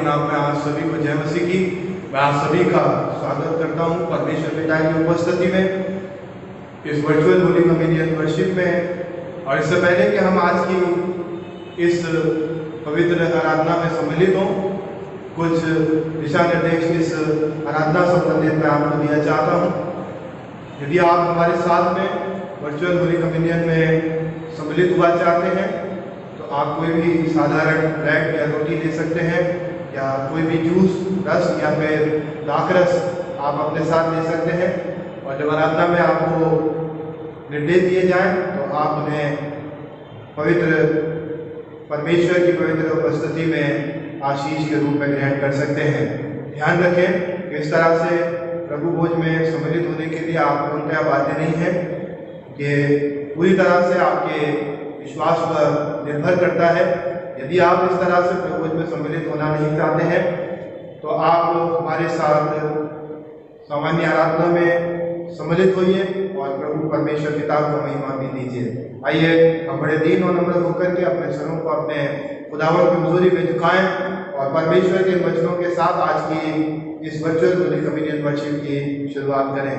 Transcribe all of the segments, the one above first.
नाम में आप सभी को जय मसीह की। मैं आप सभी का स्वागत करता हूं परमेश्वर पिता की उपस्थिति में इस वर्चुअल होली कम्युनियन वर्शिप में। और इससे पहले कि हम आज की इस पवित्र आराधना में सम्मिलित हों, कुछ दिशा निर्देश इस आराधना संबंधित मैं आपको दिया चाहता हूं। यदि आप हमारे साथ में वर्चुअल होली कम्युनियन में सम्मिलित हुआ चाहते हैं तो आप कोई भी साधारण ब्रेड या रोटी ले सकते हैं, या कोई भी जूस, रस या फिर दाखरस आप अपने साथ ले सकते हैं। और जब आराधना में आपको निर्देश दिए जाएं तो आप उन्हें पवित्र परमेश्वर की पवित्र उपस्थिति में आशीष के रूप में ग्रहण कर सकते हैं। ध्यान रखें कि इस तरह से प्रभु भोज में सम्मिलित होने के लिए आप पूर्णतः बाध्य नहीं है। ये पूरी तरह से आपके विश्वास पर निर्भर करता है। यदि आप इस तरह से प्रभु भोज में सम्मिलित होना नहीं चाहते हैं तो आप हमारे साथ सामान्य आराधना में सम्मिलित होइए और प्रभु परमेश्वर पिता को महिमा भी दीजिए। आइए हम बड़े दीन और नम्र होकर के अपने सरों को अपने खुदावंत की हुजूरी में झुकाएं और परमेश्वर के वचनों के साथ आज की इस वर्चुअल होली कम्युनियन वर्शिप की शुरुआत करें।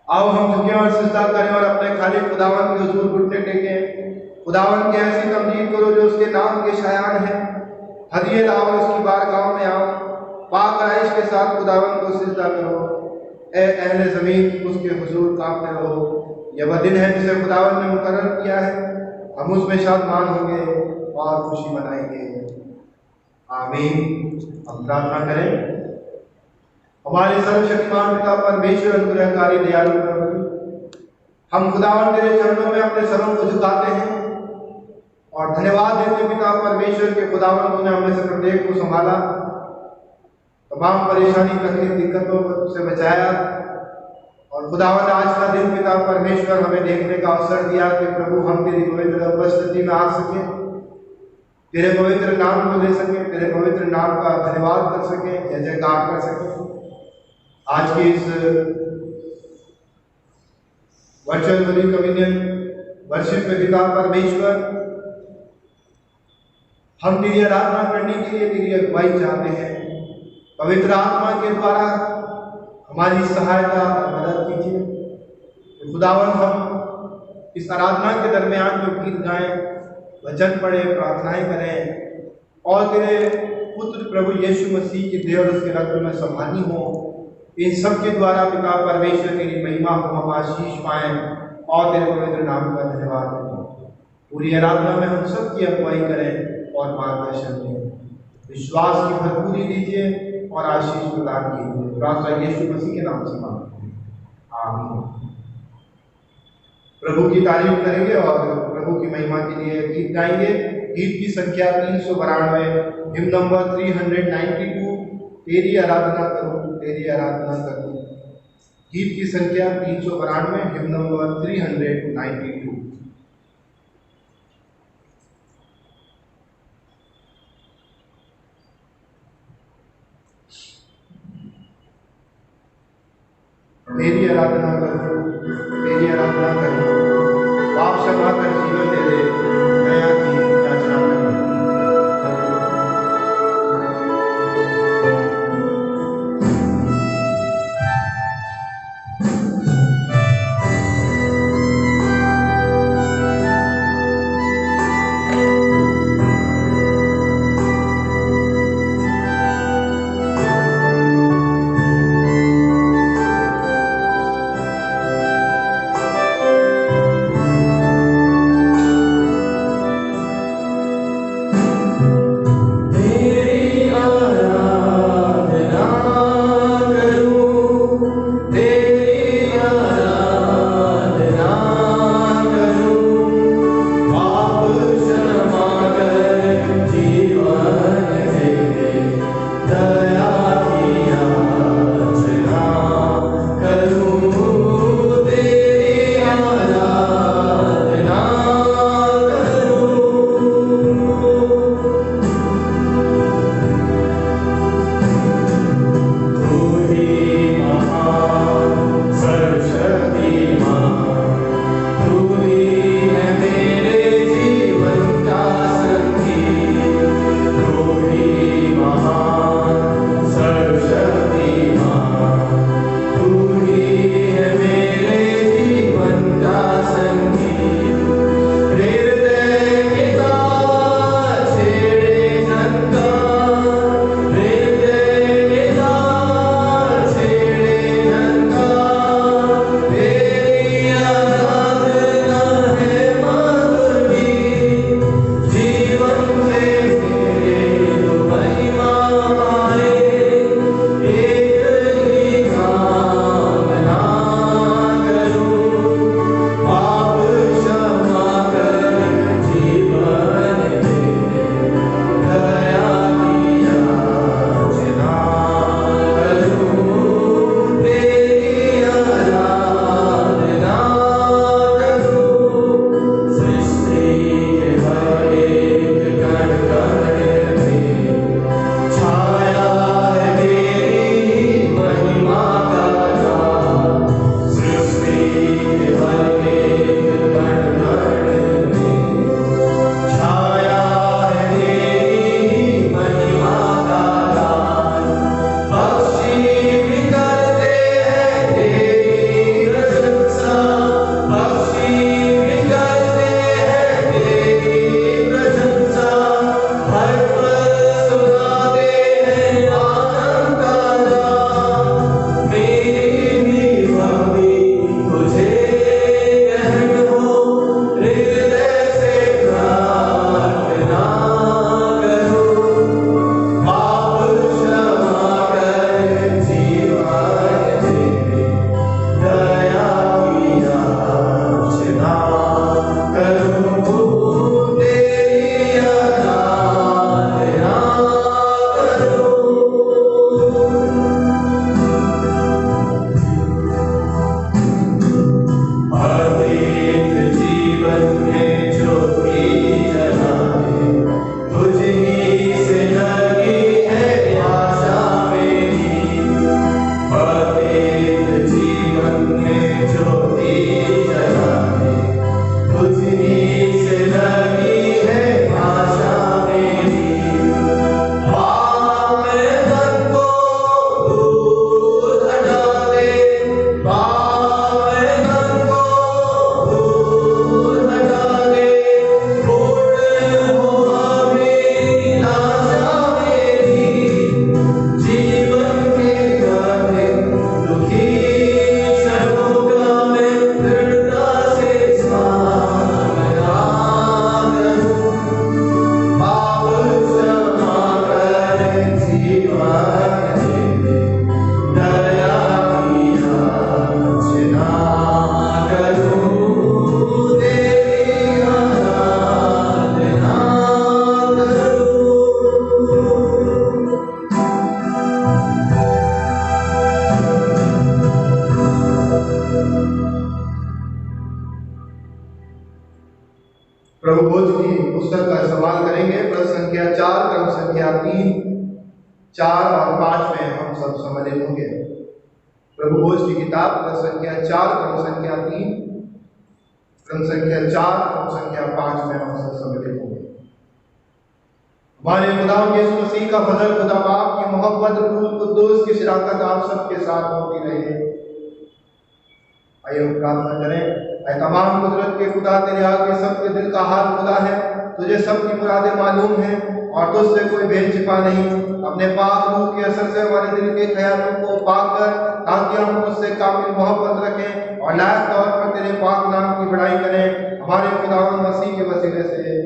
आओ हम झुकें और सिजदा करें और अपने खाली खुदावंत के हुजूर घुटने टेकें। खुदावंत की ऐसी तमजीद करो जो उसके नाम के शायान है। हदिये लाओ इसकी बारगाह में आओ, पाक आइश के साथ खुदावंत को सिजदा करो। ए अहले ज़मीन उसके हुजूर कांपते रहो। यह वह दिन है जिसे खुदावंत ने मुकर्रर किया है, हम उसमें शादमान होंगे और खुशी मनाएंगे। आमीन। हम प्रार्थना करें। हमारे सर्वशक्तिमान पिता परमेश्वर अनुग्रहकारी दयालु प्रभु, हम खुदावंत तेरे चरणों में अपने सरों को झुकाते हैं और धन्यवाद देते पिता परमेश्वर के खुदावंत ने हमें से प्रत्येक को संभाला, तमाम परेशानी तकलीफ दिक्कतों से बचाया। और खुदावंत आज का दिन पिता परमेश्वर हमें देखने का अवसर दिया कि प्रभु हम तेरी पवित्र उपस्थिति में आ सके, तेरे पवित्र नाम को ले सके, तेरे पवित्र नाम का धन्यवाद कर सके, जय जयकार कर सके। आज की इस वर्चुअल होली कम्युनियन वर्शिप में पिता परमेश्वर हम तेरी आराधना करने के लिए तेरी अगुवाई चाहते हैं। पवित्र आत्मा के द्वारा हमारी सहायता और मदद कीजिए। खुदावन हम इस आराधना के दरमियान जो गीत गाएं, वचन पढ़ें, प्रार्थनाएं करें और तेरे पुत्र प्रभु यीशु मसीह की देह और उसके रक्त में संभाली हो, इन सब के द्वारा पिता परमेश्वर तेरी महिमा को हम आशीष पाएं और तेरे पवित्र नाम का धन्यवाद करें। पूरी आराधना में हम सब की अगुवाई करें और मार्गदर्शन दें। विश्वास की भरपूरी दीजिए और आशीष प्रदान कीजिए। प्रार्थना यीशु मसीह के नाम से मांगते हैं, आमीन। प्रभु की तारीफ करेंगे और प्रभु की महिमा के लिए गीत गाएंगे। गीत की संख्या 392, हिम नंबर 392, तेरी आराधना करूं, तेरी आराधना करूं। गीत की संख्या 392, हिम नंबर 392। तेरी आराधना करूं, तेरी आराधना करूं, पाप क्षमा कर जीवन दे दे, दया की याचना करूं। 4 और 5 में हम सब सम्मिलित होंगे। प्रभु भोज की किताब क्रम संख्या 4, क्रम संख्या 3, क्रम संख्या 4, क्रम संख्या 5 में हम सब सम्मिलित होंगे। हमारे खुदा यीशु मसीह का फजल, खुदा बाप की मोहब्बत, रूह कुद्दूस की शराकत आप सबके साथ होती रहे। आइए हम प्रार्थना करें। ऐ तमाम कुदरत के खुदा, तेरे आगे सबके दिल का हाल खुदा है। तुझे सबकी मुरादें मालूम हैं और तुझसे कोई भेद छिपा नहीं। अपने पाक रूह के असर से हमारे दिल के ख्यालों को पाक कर, ताकि हम तुझसे कामिल मोहब्बत रखें और लायक तौर पर तेरे पाक नाम की बड़ाई करें, हमारे खुदावंद मसीह के वसीले से।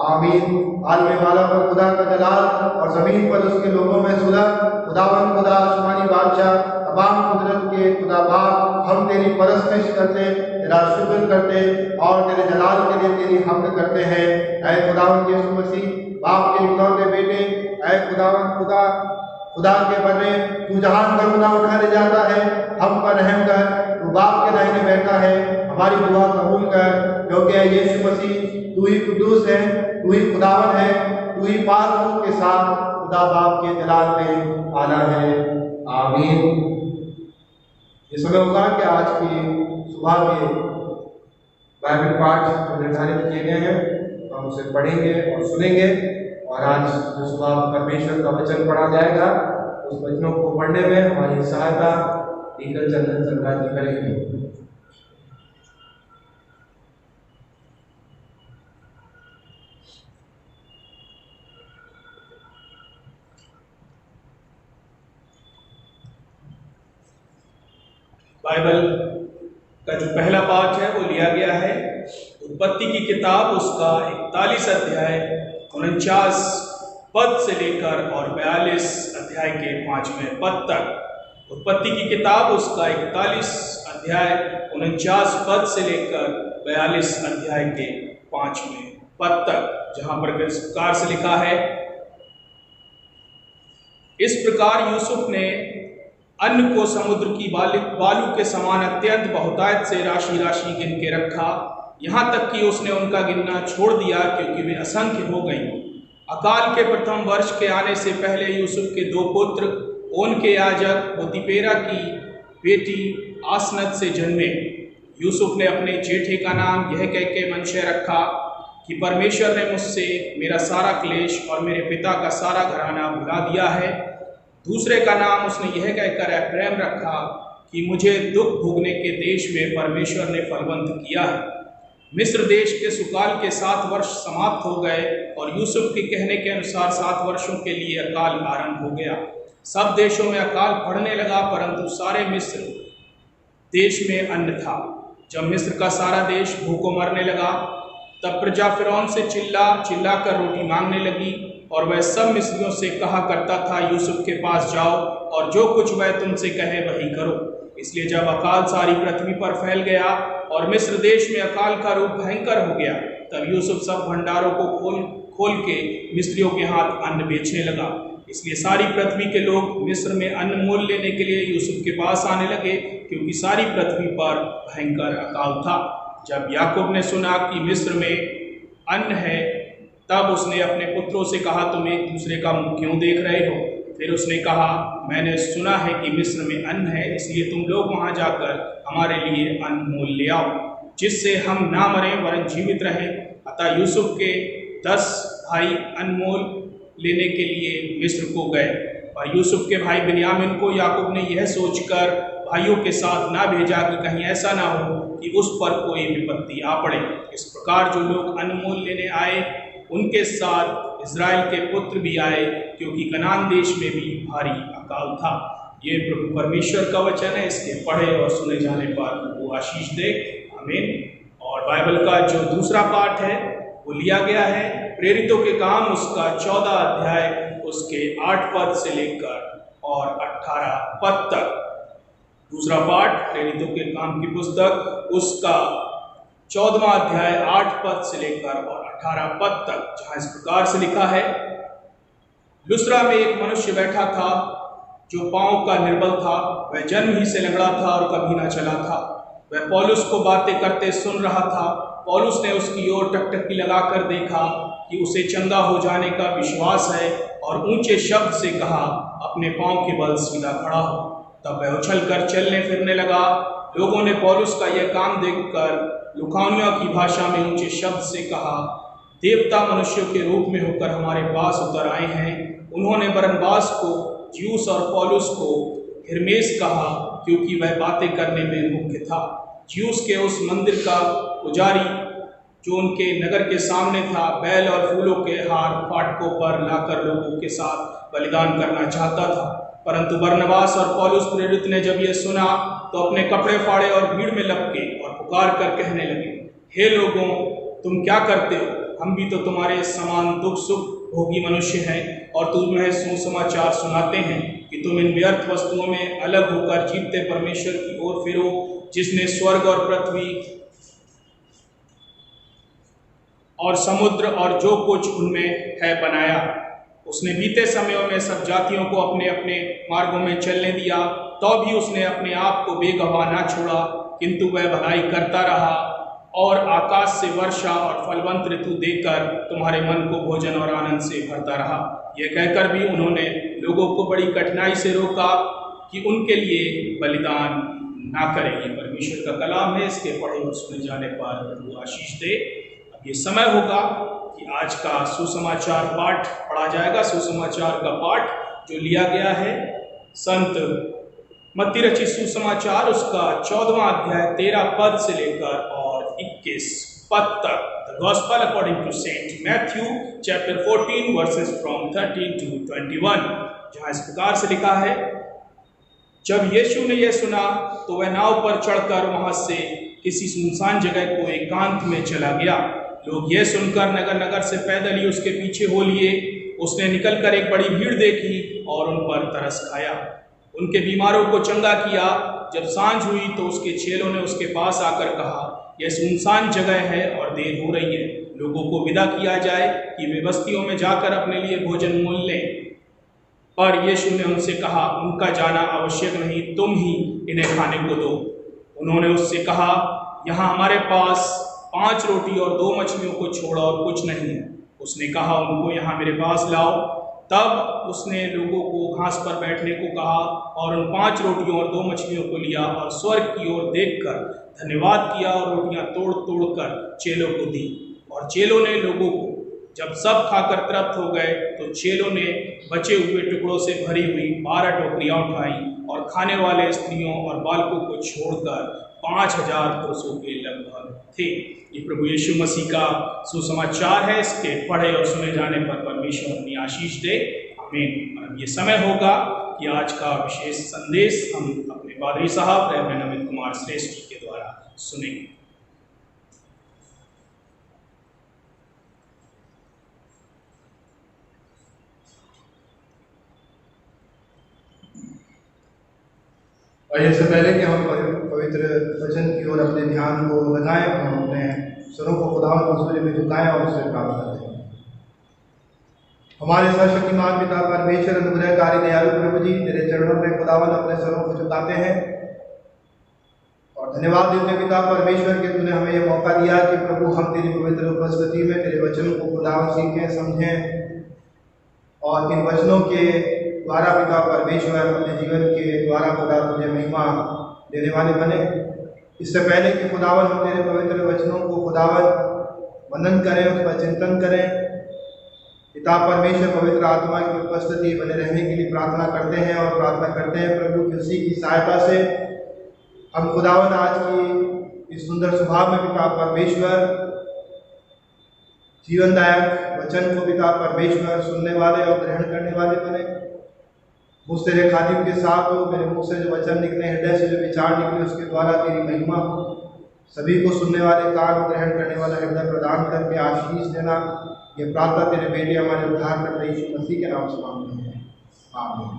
आमीन। आलमे वाला पर खुदा का जलाल और जमीन पर उसके लोगों में सुलह। खुदावंद खुदा, आसमानी बादशाह, तमाम कुदरत के खुदा बाप, हम तेरी परस्तिश करते, तेरा शुक्र करते और तेरे जलाल के लिए तेरी हम्द करते हैं। ऐ खुदावंद यीशु मसीह, बाप के इकलौते बेटे, ऐ खुदावंद खुदा, खुदा के बने तू जहान पर गुनाह उठा ले जाता है, हम पर रहम कर। तू बाप के दाहिने बैठा है, हमारी दुआ कबूल कर, क्योंकि ऐ यीशु मसीह तू ही कुद्दूस है, तू ही खुदावन है, तू ही पाक रूह के साथ खुदा बाप के जलाल में आना है। आमीन। ये समय होगा कि आज की सुबह के बाइबल पाठ जो निर्धारित किए गए हैं हम उसे पढ़ेंगे और सुनेंगे। और आज जो सुबह परमेश्वर का वचन पढ़ा जाएगा, उस वचनों को पढ़ने में हमारी सहायता टीकर चंदन चंद्रा जी करेंगे। बाइबल का जो पहला पाठ है वो लिया गया है उत्पत्ति की किताब, उसका 41 अध्याय 49 पद से लेकर और 42 अध्याय के 5वें पद तक। उत्पत्ति की किताब उसका 41 अध्याय 49 पद से लेकर 42 अध्याय के 5वें पद तक, जहां पर इस प्रकार से लिखा है, इस प्रकार यूसुफ ने अन्न को समुद्र की बालू के समान अत्यंत बहुतायत से राशि राशि गिन के रखा, यहाँ तक कि उसने उनका गिनना छोड़ दिया, क्योंकि वे असंख्य हो गई। अकाल के प्रथम वर्ष के आने से पहले यूसुफ के 2 पुत्र ओन के याजक पोतीपेरा की बेटी आसनत से जन्मे। यूसुफ ने अपने जेठे का नाम यह कह के मनशे रखा कि परमेश्वर ने मुझसे मेरा सारा क्लेश और मेरे पिता का सारा घराना भुला दिया है। दूसरे का नाम उसने यह कहकर एफ्रेम रखा कि मुझे दुख भोगने के देश में परमेश्वर ने फलवंत किया है। मिस्र देश के सुकाल के 7 वर्ष समाप्त हो गए और यूसुफ के कहने के अनुसार 7 वर्षों के लिए अकाल आरंभ हो गया। सब देशों में अकाल पड़ने लगा, परंतु सारे मिस्र देश में अन्न था। जब मिस्र का सारा देश भूखों मरने लगा, तब प्रजा फिरौन से चिल्ला कर रोटी मांगने लगी, और वह सब मिस्रियों से कहा करता था, यूसुफ के पास जाओ और जो कुछ वह तुमसे कहे वही करो। इसलिए जब अकाल सारी पृथ्वी पर फैल गया और मिस्र देश में अकाल का रूप भयंकर हो गया, तब यूसुफ सब भंडारों को खोल के मिस्रियों के हाथ अन्न बेचने लगा। इसलिए सारी पृथ्वी के लोग मिस्र में अन्न मोल लेने के लिए यूसुफ के पास आने लगे, क्योंकि सारी पृथ्वी पर भयंकर अकाल था। जब याकूब ने सुना कि मिस्र में अन्न है, तब उसने अपने पुत्रों से कहा, तुम एक दूसरे का मुंह क्यों देख रहे हो? फिर उसने कहा, मैंने सुना है कि मिस्र में अन्न है, इसलिए तुम लोग वहां जाकर हमारे लिए अन्न मोल ले आओ, जिससे हम ना मरें वरन जीवित रहें। अतः यूसुफ के 10 भाई अन्न मोल लेने के लिए मिस्र को गए, और यूसुफ के भाई बिन्यामीन को याकूब ने यह सोचकर भाइयों के साथ ना भेजा कि कहीं ऐसा ना हो कि उस पर कोई विपत्ति आ पड़े। इस प्रकार जो लोग अन्न मोल लेने आए, उनके साथ इज़राइल के पुत्र भी आए, क्योंकि कनान देश में भी भारी अकाल था। ये प्रभु परमेश्वर का वचन है, इसके पढ़े और सुने जाने पर वो आशीष दे। आमीन। और बाइबल का जो दूसरा पाठ है वो लिया गया है प्रेरितों के काम, उसका 14 अध्याय उसके 8 पद से लेकर और 18 पद तक। दूसरा पाठ प्रेरितों के काम की पुस्तक, उसका 14वां अध्याय 8 पद से लेकर और 18 पद तक, जहां इस प्रकार से लिखा है, लुस्त्रा में एक मनुष्य बैठा था जो पांव का निर्बल था। वह जन्म ही से लंगड़ा था और कभी ना चला था। वह पौलुस को बातें करते सुन रहा था। पौलुस ने उसकी ओर टकटकी लगाकर देखा कि उसे चंगा हो जाने का विश्वास है और ऊंचे शब्द से कहा, अपने पांव के बल सीधा खड़ा हो। तब वह उछलकर चलने फिरने लगा। लोगों ने पौलुस का यह काम देखकर लुकाउनिया की भाषा में ऊंचे शब्द से कहा, देवता मनुष्यों के रूप में होकर हमारे पास उतर आए हैं। उन्होंने बरनबास को ज्यूस और पौलुस को हिरमेस कहा, क्योंकि वह बातें करने में मुख्य था। ज्यूस के उस मंदिर का पुजारी जो उनके नगर के सामने था, बैल और फूलों के हार फाटकों पर लाकर लोगों के साथ बलिदान करना चाहता था। परंतु बरनबास और पौलुस प्रेरित ने जब यह सुना तो अपने कपड़े फाड़े और भीड़ में लपके और पुकार कर कहने लगे, हे लोगों, तुम क्या करते हो? हम भी तो तुम्हारे समान दुख सुख भोगी मनुष्य हैं और तुम्हें सुसमाचार सुनाते हैं कि तुम इन व्यर्थ वस्तुओं में अलग होकर जीवते परमेश्वर की ओर फिरो, जिसने स्वर्ग और पृथ्वी और समुद्र और जो कुछ उनमें है बनाया। उसने बीते समयों में सब जातियों को अपने अपने मार्गों में चलने दिया, तो भी उसने अपने आप को बेगवाह ना छोड़ा, किंतु वह भलाई करता रहा और आकाश से वर्षा और फलवंत ऋतु देकर तुम्हारे मन को भोजन और आनंद से भरता रहा। यह कहकर भी उन्होंने लोगों को बड़ी कठिनाई से रोका कि उनके लिए बलिदान ना करें। ये परमेश्वर का कलाम है, इसके पढ़े और सुने जाने पर प्रभु आशीष दे। अब ये समय होगा कि आज का सुसमाचार पाठ पढ़ा जाएगा। सुसमाचार का पाठ जो लिया गया है संत मत्ती रचित सुसमाचार, उसका 14वां अध्याय 13 पद से लेकर और 21 पद तक। The gospel according to Saint Matthew chapter 14 verses from 13 to 21, जहाँ इस प्रकार से लिखा है, जब यीशु ने यह सुना तो वह नाव पर चढ़कर वहां से किसी सुनसान जगह को एकांत में चला गया। लोग यह सुनकर नगर नगर से पैदल ही उसके पीछे हो लिए। उसने निकलकर एक बड़ी भीड़ देखी और उन पर तरस खाया। उनके बीमारों को चंगा किया। जब सांझ हुई तो उसके चेलों ने उसके पास आकर कहा, यह सुनसान जगह है और देर हो रही है, लोगों को विदा किया जाए कि वे बस्तियों में जाकर अपने लिए भोजन मोल लें। पर यीशु ने उनसे कहा, उनका जाना आवश्यक नहीं, तुम ही इन्हें खाने को दो। उन्होंने उससे कहा, यहाँ हमारे पास 5 रोटी और 2 मछलियों को छोड़ा और कुछ नहीं है। उसने कहा, उनको यहाँ मेरे पास लाओ। तब उसने लोगों को घास पर बैठने को कहा और उन 5 रोटियों और 2 मछलियों को लिया और स्वर्ग की ओर देखकर धन्यवाद किया और रोटियां तोड़ तोड़ कर चेलों को दी। और चेलों ने लोगों को, जब सब खाकर तृप्त हो गए तो चेलों ने बचे हुए टुकड़ों से भरी हुई 12 टोकरियां उठाई और खाने वाले स्त्रियों और बालकों को छोड़कर 5000 पुरुषों के लगभग थे। ये प्रभु यीशु मसीह का सुसमाचार है। इसके पढ़े और सुने जाने पर परमेश्वर अपनी आशीष दे। आमीन। और अब ये समय होगा कि आज का विशेष संदेश हम अपने पादरी साहब रेवरेंड अमित कुमार श्रेष्ठ जी के द्वारा सुनेंगे। और इससे पहले कि हम पवित्र वचन की ओर अपने ध्यान को लगाएं, हम अपने सरों को खुदावंद के हज़ूर में झुकाएं और उससे प्रार्थना करें। हमारे सर्वशक्तिमान पिता परमेश्वर अनुग्रहकारी दयालु प्रभु जी, तेरे चरणों में खुदावंद अपने सरों को झुकाते हैं और धन्यवाद देते पिता परमेश्वर के तूने हमें यह मौका दिया कि प्रभु हम तेरी पवित्र उपस्थिति में तेरे वचनों को खुदावंद सीखें, समझें और इन वचनों के द्वारा पिता परमेश्वर अपने जीवन के द्वारा खुदा तुझे महिमा देने वाले बने। इससे पहले कि खुदावन हम तेरे पवित्र वचनों को खुदावन मनन करें, उस पर चिंतन करें, पिता परमेश्वर पवित्र आत्मा की उपस्थिति बने रहने के लिए प्रार्थना करते हैं और प्रार्थना करते हैं प्रभु की उसी की सहायता से हम खुदावन आज की इस सुंदर स्वभाव में पिता परमेश्वर जीवनदायक वचन को पिता परमेश्वर सुनने वाले और ग्रहण करने वाले बने। मुझ तेरे खादिम के साथ हो, मेरे मुंह से जो वचन निकले, हृदय से जो विचार निकले, उसके द्वारा तेरी महिमा हो। सभी को सुनने वाले कान, ग्रहण करने वाला हृदय प्रदान करके आशीष देना। ये प्रार्थना तेरे बेटे हमारे उद्धार करते यीशु मसीह के नाम से मांगते हैं, आमीन।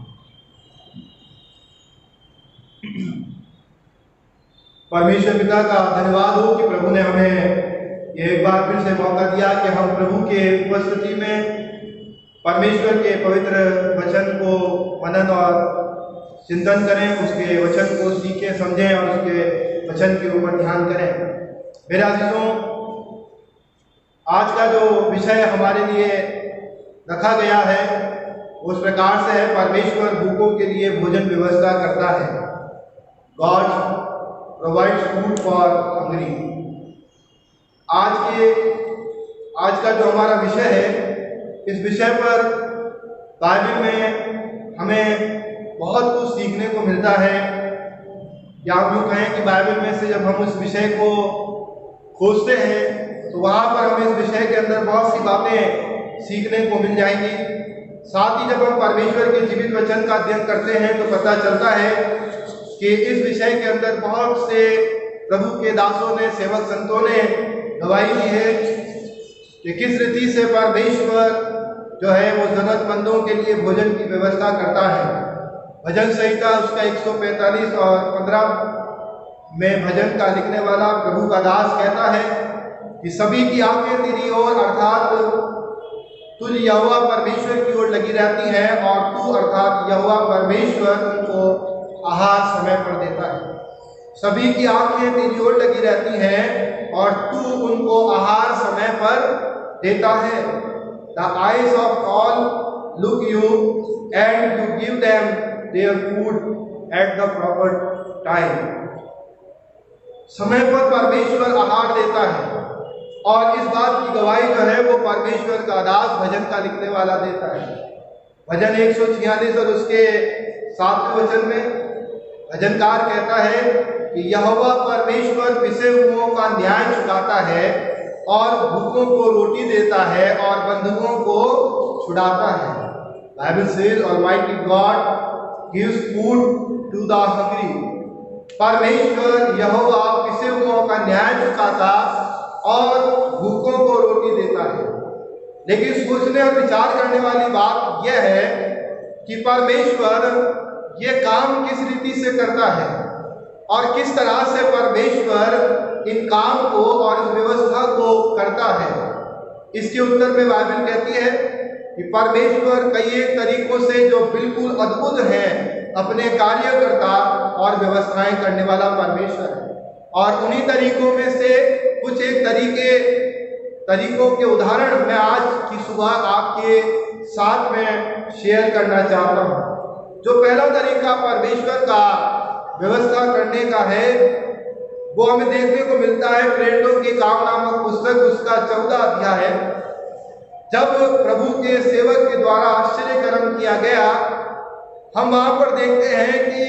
परमेश्वर पिता का धन्यवाद हो कि प्रभु ने हमें ये एक बार फिर से मौका दिया कि हम प्रभु के उपस्थिति में परमेश्वर के पवित्र वचन को मनन और चिंतन करें, उसके वचन को सीखें, समझें और उसके वचन के ऊपर ध्यान करें। मेरे अजीजों, आज का जो विषय हमारे लिए रखा गया है उस प्रकार से है, परमेश्वर भूखों के लिए भोजन व्यवस्था करता है। God provides food for Hungary. आज का जो हमारा विषय है, इस विषय पर बाइबल में हमें बहुत कुछ सीखने को मिलता है। या हम यूँ कहें कि बाइबल में से जब हम उस विषय को खोजते हैं तो वहाँ पर हमें इस विषय के अंदर बहुत सी बातें सीखने को मिल जाएंगी। साथ ही जब हम परमेश्वर के जीवित वचन का अध्ययन करते हैं तो पता चलता है कि इस विषय के अंदर बहुत से प्रभु के दासों ने, सेवक संतों ने गवाही दी है कि किस रीति से परमेश्वर जो है वो जरूरतमंदों के लिए भोजन की व्यवस्था करता है। भजन संहिता उसका 145 और 15 में भजन का लिखने वाला प्रभु का दास कहता है कि सभी की आंखें तेरी ओर अर्थात तुझ यहोवा परमेश्वर की ओर लगी रहती है और तू अर्थात यहोवा परमेश्वर उनको आहार समय पर देता है। सभी की आंखें तेरी ओर लगी रहती हैं और तू उनको आहार समय पर देता है। The eyes of all look you and you give them their food at the proper time। समय पर परमेश्वर आहार देता है और इस बात की गवाही जो है वो परमेश्वर का दास भजन का लिखने वाला देता है। भजन 146 और उसके 7वें वचन में भजनकार कहता है कि यहोवा परमेश्वर पिसे हुओं का न्याय चुकाता है और भूखों को रोटी देता है और बंधुओं को छुड़ाता है। Bible says almighty God gives food to the hungry. परमेश्वर यहोवा पिसे हुओं का न्याय चुकाता और भूखों को रोटी देता है। लेकिन सोचने और विचार करने वाली बात यह है कि परमेश्वर ये काम किस रीति से करता है और किस तरह से परमेश्वर इन काम को और इस व्यवस्था को करता है। इसके उत्तर में बाइबल कहती है कि परमेश्वर कई एक तरीकों से जो बिल्कुल अद्भुत है अपने कार्य करता और व्यवस्थाएं करने वाला परमेश्वर है। और उन्हीं तरीकों में से कुछ एक तरीकों के उदाहरण मैं आज की सुबह आपके साथ में शेयर करना चाहता हूँ। जो पहला तरीका परमेश्वर का व्यवस्था करने का है वो हमें देखने को मिलता है प्रेरितों के काम नामक पुस्तक उसका 14 अध्याय है। जब प्रभु के सेवक के द्वारा आश्चर्य कर्म किया गया, हम वहां पर देखते हैं कि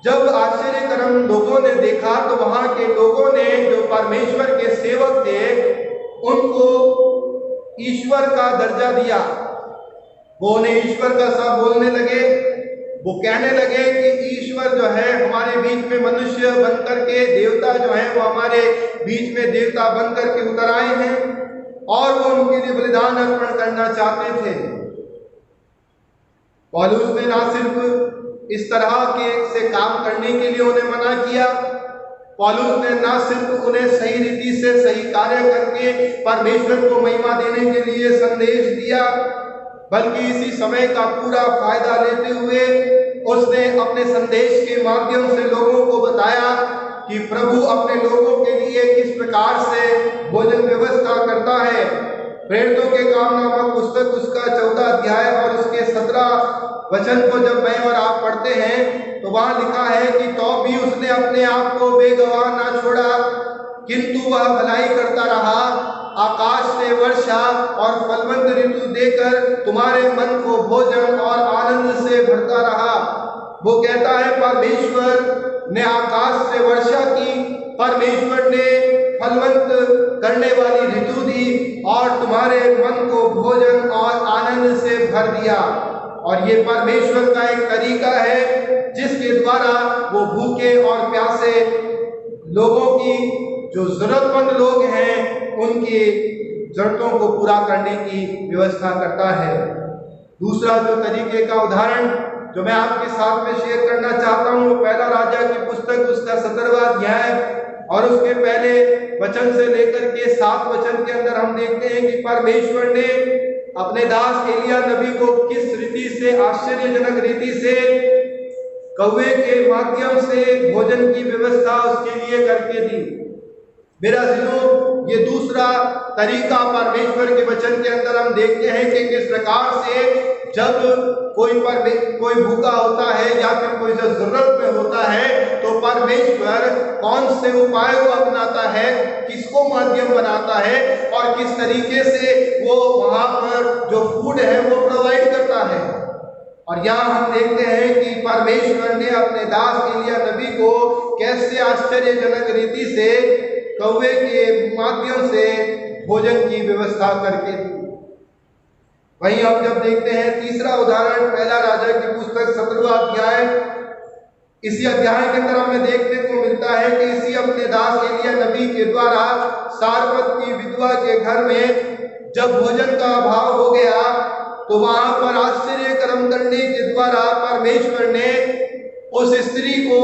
जब आश्चर्य कर्म लोगों ने देखा तो वहां के लोगों ने जो परमेश्वर के सेवक थे उनको ईश्वर का दर्जा दिया। वो उन्हें ईश्वर का सा बोलने लगे। वो कहने लगे कि ईश्वर जो है हमारे बीच में मनुष्य बन करके, देवता जो है वो हमारे बीच में देवता बन करके उतर आए हैं और वो उनके लिए बलिदान अर्पण करना चाहते थे। पौलुस ने ना सिर्फ इस तरह के से काम करने के लिए उन्हें मना किया, पौलुस ने ना सिर्फ उन्हें सही रीति से सही कार्य करके परमेश्वर को महिमा देने के लिए संदेश दिया, बल्कि इसी समय का पूरा फायदा लेते हुए उसने अपने संदेश के माध्यम से लोगों को बताया कि प्रभु अपने लोगों के लिए किस प्रकार से भोजन व्यवस्था करता है। प्रेरितों के काम नामक पुस्तक उसका 14 अध्याय और उसके 17 वचन को जब मैं और आप पढ़ते हैं तो वहां लिखा है कि तो भी उसने अपने आप को बेगवाह ना छोड़ा, किंतु वह भलाई करता रहा, आकाश से वर्षा और फलवंत ऋतु देकर तुम्हारे मन को भोजन और आनंद से भरता रहा। वो कहता है परमेश्वर ने आकाश से वर्षा की, परमेश्वर ने फलवंत करने वाली ऋतु दी और तुम्हारे मन को भोजन और आनंद से भर दिया। और ये परमेश्वर का एक तरीका है जिसके द्वारा वो भूखे और प्यासे लोगों की, जो जरूरतमंद लोग हैं, उनकी जरूरतों को पूरा करने की व्यवस्था करता है। दूसरा जो तरीके का उदाहरण जो मैं आपके साथ में शेयर करना चाहता हूँ वो पहला राजा की पुस्तक उसका 17वां अध्याय और उसके पहले वचन से लेकर के 7 वचन के अंदर हम देखते हैं कि परमेश्वर ने अपने दास एलिया नबी को किस रीति से, आश्चर्यजनक रीति से कौवे के माध्यम से भोजन की व्यवस्था उसके लिए करके दी। मेरा दिलों ये दूसरा तरीका परमेश्वर के वचन के अंदर हम देखते हैं कि किस प्रकार से जब कोई भूखा होता है या फिर कोई जरूरत में होता है तो परमेश्वर कौन से उपाय को अपनाता है, किसको माध्यम बनाता है और किस तरीके से वो वहां पर जो फूड है वो प्रोवाइड करता है। और यहाँ हम देखते हैं कि परमेश्वर ने अपने दास एलिय्याह नबी को कैसे आश्चर्यजनक रीति से कौवे के माध्यम से भोजन की व्यवस्था करके दी। वहीं हम जब देखते हैं तीसरा उदाहरण पहला राजा की पुस्तक 17वां अध्याय, इसी अध्याय के अंदर हमें देखने को मिलता है कि इसी अपने दास एलिय्याह नबी के द्वारा सारपत की विधवा के घर में जब भोजन का अभाव हो गया तो वहां पर आश्चर्य कर्म करने के द्वारा परमेश्वर ने उस स्त्री को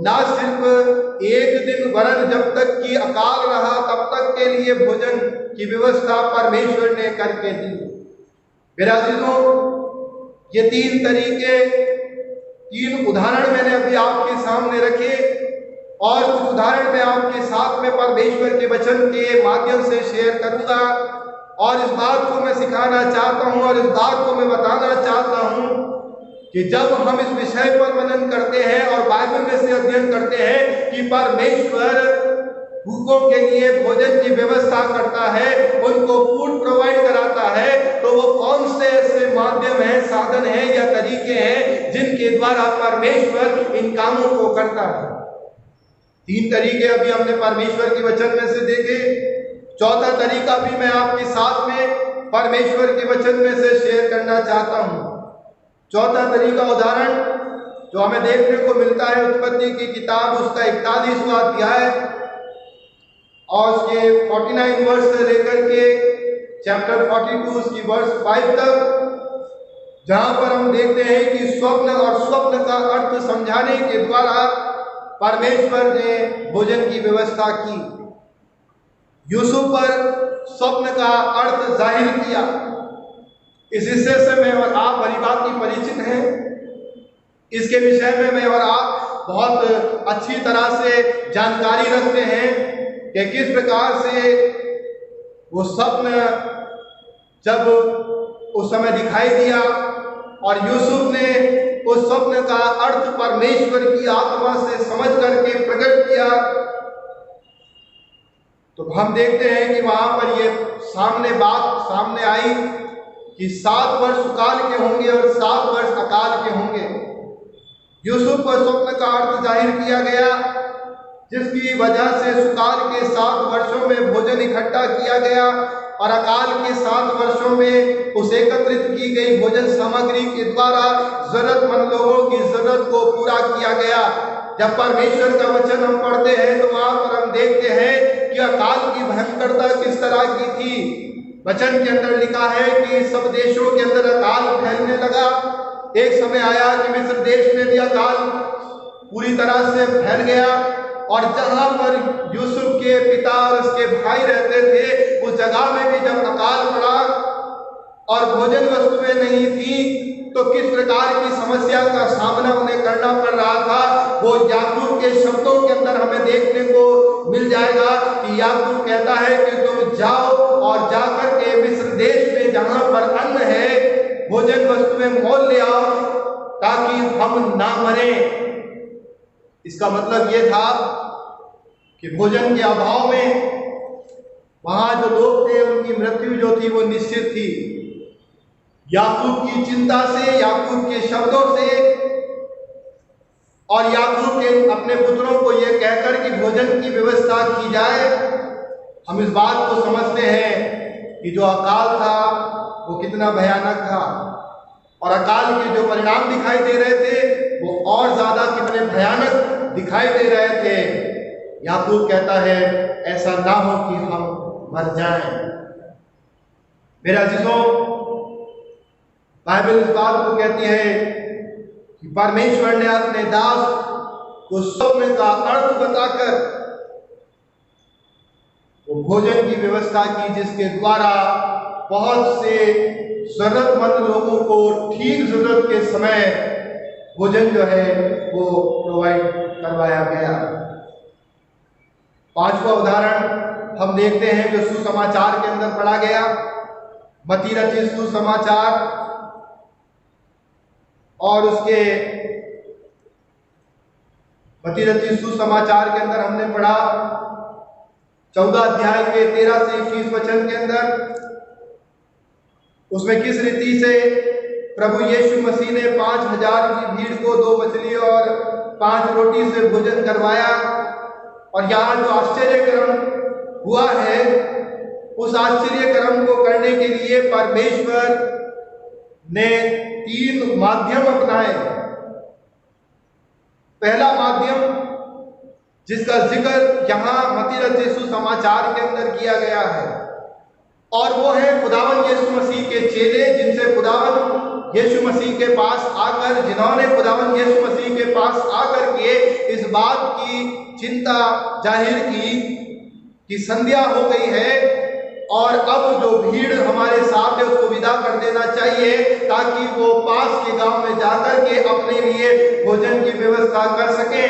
ना सिर्फ एक दिन वरन जब तक कि अकाल रहा तब तक के लिए भोजन की व्यवस्था परमेश्वर ने करके दी। मेरा अजीजों, ये तीन तरीके, तीन उदाहरण मैंने अभी आपके सामने रखे और कुछ उदाहरण मैं आपके साथ में परमेश्वर के वचन के माध्यम से शेयर करूंगा और इस बात को मैं सिखाना चाहता हूं और इस बात को मैं बताना चाहता हूं कि जब हम इस विषय पर मनन करते हैं और बाइबल में से अध्ययन करते हैं कि परमेश्वर भूखों के लिए भोजन की व्यवस्था करता है, उनको फूड प्रोवाइड कराता है, तो वो कौन से ऐसे माध्यम हैं, साधन हैं या तरीके हैं जिनके द्वारा परमेश्वर इन कामों को करता है। तीन तरीके अभी हमने परमेश्वर के वचन में से देखे, चौथा तरीका भी मैं आपके साथ में परमेश्वर के वचन में से शेयर करना चाहता हूं। चौथा तरीका उदाहरण जो हमें देखने को मिलता है उत्पत्ति की किताब उसका 41वां अध्याय और उसके 49 वर्ष से लेकर के चैप्टर 42 उसकी वर्ष 5 तक, जहां पर हम देखते हैं कि स्वप्न और स्वप्न का अर्थ समझाने के द्वारा परमेश्वर ने भोजन की व्यवस्था की। यूसुफ पर स्वप्न का अर्थ जाहिर किया। इस हिस्से से मैं और आप भली भांति परिचित हैं। इसके विषय में मैं और आप बहुत अच्छी तरह से जानकारी रखते हैं कि किस प्रकार से वो स्वप्न जब उस समय दिखाई दिया और यूसुफ ने उस स्वप्न का अर्थ परमेश्वर की आत्मा से समझ करके प्रकट किया, तो हम देखते हैं कि वहां पर ये बात सामने आई कि 7 वर्ष सुकाल के होंगे और 7 वर्ष अकाल के होंगे। यूसुफ पर स्वप्न का अर्थ जाहिर किया गया, जिसकी वजह से सुकाल के 7 वर्षों में भोजन इकट्ठा किया गया और अकाल के 7 वर्षों में उस एकत्रित की गई भोजन सामग्री के द्वारा जरूरतमंद लोगों की जरूरत को पूरा किया गया। जब परमेश्वर का वचन हम पढ़ते हैं तो वहां पर हम देखते हैं कि अकाल की भयंकरता किस तरह की थी। वचन के अंदर लिखा है कि सब देशों के अंदर अकाल फैलने लगा। एक समय आया कि मिस्र देश में भी अकाल पूरी तरह से फैल गया और जहां पर यूसुफ के पिता और उसके भाई रहते थे उस जगह में भी जब अकाल पड़ा और भोजन वस्तुएं नहीं थी तो किस प्रकार की समस्या का सामना उन्हें करना पड़ रहा था, वो याकूब के शब्दों के अंदर हमें देखने को मिल जाएगा कि याकूब कहता है कि तुम जाओ और जाकर के मिस्र देश में जहां पर अन्न है भोजन वस्तुएं मोल ले आओ ताकि हम ना मरे। इसका मतलब ये था कि भोजन के अभाव में वहां जो लोग थे उनकी मृत्यु जो थी वो निश्चित थी। याकूब की चिंता से, याकूब के शब्दों से और याकूब के अपने पुत्रों को यह कहकर कि भोजन की व्यवस्था की जाए, हम इस बात को समझते हैं कि जो अकाल था वो कितना भयानक था और अकाल के जो परिणाम दिखाई दे रहे थे वो और ज्यादा कितने भयानक दिखाई दे रहे थे। याकूब कहता है ऐसा ना हो कि हम मर जाएं। मेरे अजीजों, बाइबल इस बात को कहती है कि परमेश्वर ने अपने दास को स्वप्न का अर्थ बताकर वो भोजन की व्यवस्था की, जिसके द्वारा बहुत से जरूरतमंद लोगों को ठीक जरूरत के समय भोजन जो है वो प्रोवाइड करवाया गया। 5वां उदाहरण हम देखते हैं जो सुसमाचार के अंदर पढ़ा गया, मत्ती रचित सुसमाचार, और उसके मत्ती रचित सुसमाचार के अंदर हमने पढ़ा 14 अध्याय के 13 से 21 वचन के अंदर, उसमें किस रीति से प्रभु यीशु मसीह ने 5000 की भीड़ को 2 मछली और 5 रोटी से भोजन करवाया। और यहाँ जो आश्चर्य कर्म हुआ है, उस आश्चर्य कर्म को करने के लिए परमेश्वर ने 3 माध्यम अपनाए। पहला माध्यम जिसका जिक्र यहाँ मत्ती रचित सुसमाचार के अंदर किया गया है, और वो है खुदावन यीशु मसीह के चेले, जिनसे खुदावन यीशु मसीह के पास आकर, जिन्होंने खुदावन यीशु मसीह के पास आकर के इस बात की चिंता जाहिर की कि संध्या हो गई है और अब जो भीड़ हमारे साथ है उसको विदा कर देना चाहिए, ताकि वो पास के गांव में जाकर के अपने लिए भोजन की व्यवस्था कर सके।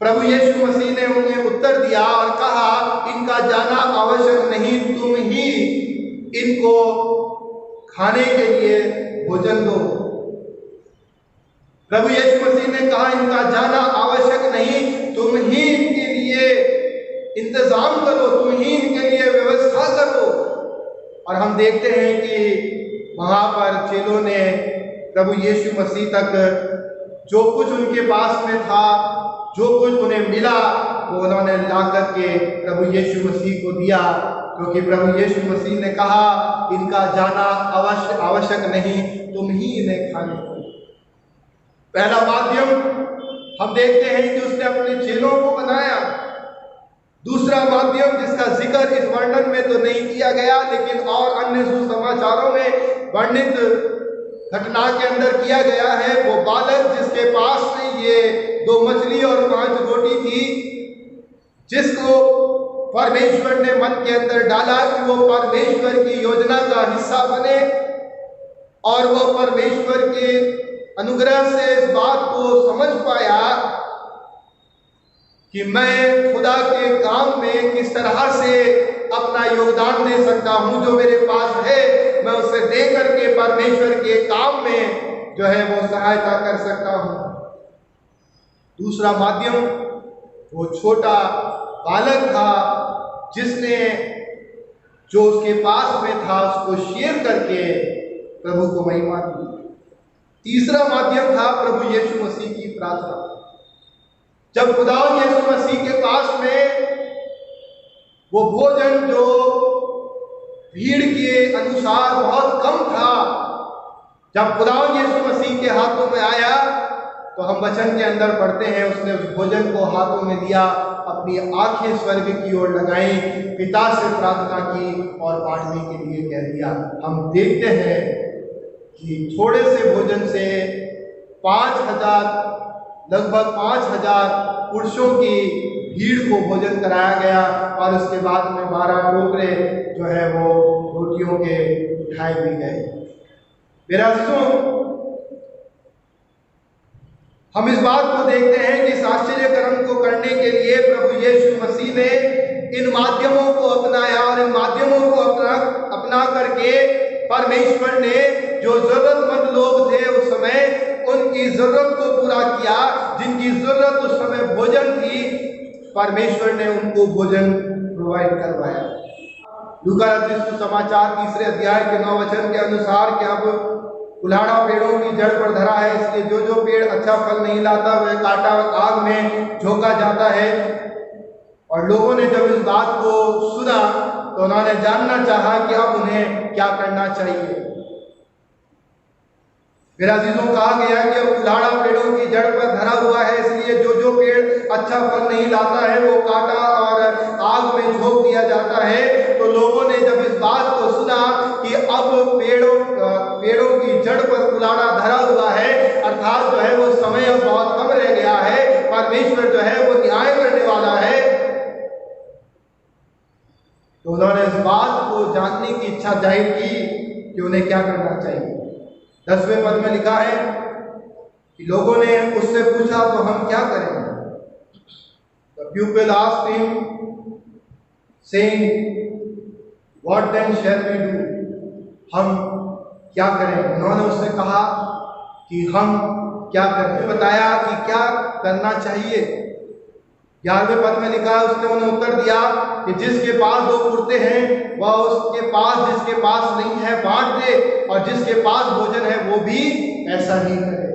प्रभु यीशु मसीह ने उन्हें उत्तर दिया और कहा, इनका जाना आवश्यक नहीं, तुम ही इनको खाने के लिए भोजन दो। प्रभु यीशु मसीह ने कहा, इनका जाना आवश्यक नहीं, तुम ही इनके लिए इंतजाम करो, तुम ही इनके लिए व्यवस्था करो। और हम देखते हैं कि वहां पर चेलों ने प्रभु यीशु मसीह तक जो कुछ उनके पास में था, जो कुछ उन्हें मिला, वो उन्होंने ला करके प्रभु यीशु मसीह को दिया, क्योंकि प्रभु यीशु मसीह ने कहा, इनका जाना आवश्यक नहीं, तुम ही इन्हें खाने दो। पहला माध्यम हम देखते हैं कि उसने अपने चेलों को बनाया। दूसरा माध्यम जिसका जिक्र इस वर्णन में तो नहीं किया गया, लेकिन और अन्य सुसमाचारों में वर्णित घटना के अंदर किया गया है, वो बालक जिसके पास में ये 2 मछली और 5 रोटी थी, जिसको परमेश्वर ने मन के अंदर डाला कि वो परमेश्वर की योजना का हिस्सा बने, और वो परमेश्वर के अनुग्रह से इस बात को समझ पाया कि मैं खुदा के काम में किस तरह से अपना योगदान दे सकता हूं। जो मेरे पास है मैं उसे दे करके परमेश्वर के काम में जो है वो सहायता कर सकता हूं। दूसरा माध्यम वो छोटा बालक था, जिसने जो उसके पास में था उसको शेयर करके प्रभु को महिमा दी। तीसरा माध्यम था प्रभु यीशु मसीह की प्रार्थना। जब खुदा यीशु मसीह के पास में वो भोजन जो भीड़ के अनुसार बहुत कम था, जब खुदा यीशु मसीह के हाथों में आया, तो हम वचन के अंदर पढ़ते हैं, उसने उस भोजन को हाथों में लिया, अपनी आंखें स्वर्ग की ओर लगाई, पिता से प्रार्थना की और बांटने के लिए कह दिया। हम देखते हैं कि थोड़े से भोजन से 5000 लगभग 5000 पुरुषों की भीड़ को भोजन कराया गया, और उसके बाद में 12 टोकरे जो है वो रोटियों के उठाए भी गए। मेरा अजीजों, हम इस बात को देखते हैं कि इस आश्चर्य कर्म को करने के लिए प्रभु यीशु मसीह ने इन माध्यमों को अपनाया, और इन माध्यमों को अपना करके परमेश्वर ने जो जरूरतमंद लोग थे उस समय, उनकी जरूरत को पूरा किया। जिनकी जरूरत उस समय भोजन थी, परमेश्वर ने उनको भोजन प्रोवाइड करवाया। लूका रचित सुसमाचार 3 अध्याय के 9 वचन के अनुसार कि अब कुल्हाड़ा पेड़ों की जड़ पर धरा है, इसलिए जो जो पेड़ अच्छा फल नहीं लाता वह काटा आग में झोंका जाता है। और लोगों ने जब इस बात को सुना तो उन्होंने जानना चाहा कि अब उन्हें क्या करना चाहिए। मेरा अजीजों, कहा गया कि अब कुल्हाड़ा पेड़ों की जड़ पर धरा हुआ है, इसलिए जो जो पेड़ अच्छा फल नहीं लाता है वो काटा और आग में झोंक दिया जाता है। तो लोगों ने जब इस बात को सुना कि अब पेड़ों की जड़ पर कुल्हाड़ा धरा हुआ है, अर्थात जो है वो समय अब बहुत कम रह गया है, परमेश्वर जो है वो न्याय करने वाला है, तो उन्होंने इस बात को जानने की इच्छा जाहिर की कि उन्हें क्या करना चाहिए। 10वें पद में लिखा है कि लोगों ने उससे पूछा, तो हम क्या करें? The people asked him, saying, "What then shall we do?" हम क्या करें? उन्होंने उससे कहा कि हम क्या करें। बताया कि क्या करना चाहिए। 11वें पद में लिखा है, उसने उन्हें उत्तर दिया कि जिसके पास 2 कुर्ते हैं वह उसके पास जिसके पास नहीं है बांट दे, और जिसके पास भोजन है वो भी ऐसा ही करे।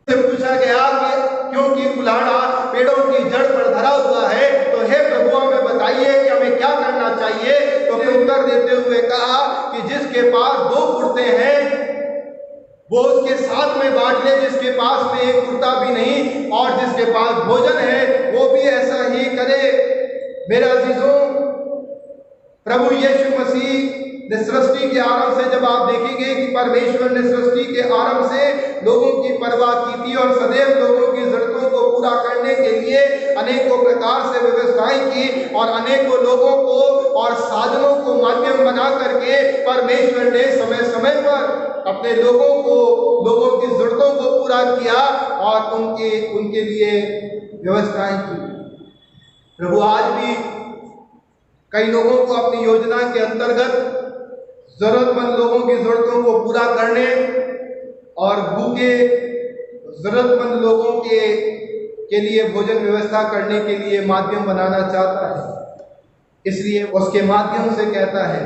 पूछा गया कि क्योंकि कुल्हाड़ा पेड़ों की जड़ पर धरा हुआ है, तो हे प्रभु हमें बताइए कि हमें क्या करना चाहिए। तो उसने उत्तर देते हुए कहा कि जिसके पास 2 कुर्ते हैं वो उसके साथ में बांट ले, जिसके पास में 1 कुर्ता भी नहीं, और जिसके पास भोजन है वो भी ऐसा ही करे। मेरे अजीजों, प्रभु यीशु मसीह ने सृष्टि के आरंभ से, जब आप देखेंगे कि परमेश्वर ने सृष्टि के आरंभ से लोगों की परवाह की थी और सदैव लोगों की जरूरतों को पूरा करने के लिए अनेकों प्रकार से व्यवस्थाएं की, और अनेकों लोगों को और साधनों को माध्यम बना करके परमेश्वर ने समय समय पर अपने लोगों की जरूरतों को पूरा किया और उनके लिए व्यवस्थाएं की। प्रभु आज भी कई लोगों को अपनी योजना के अंतर्गत जरूरतमंद लोगों की जरूरतों को पूरा करने और भूखे जरूरतमंद लोगों के लिए भोजन व्यवस्था करने के लिए माध्यम बनाना चाहता है। इसलिए उसके माध्यम से कहता है,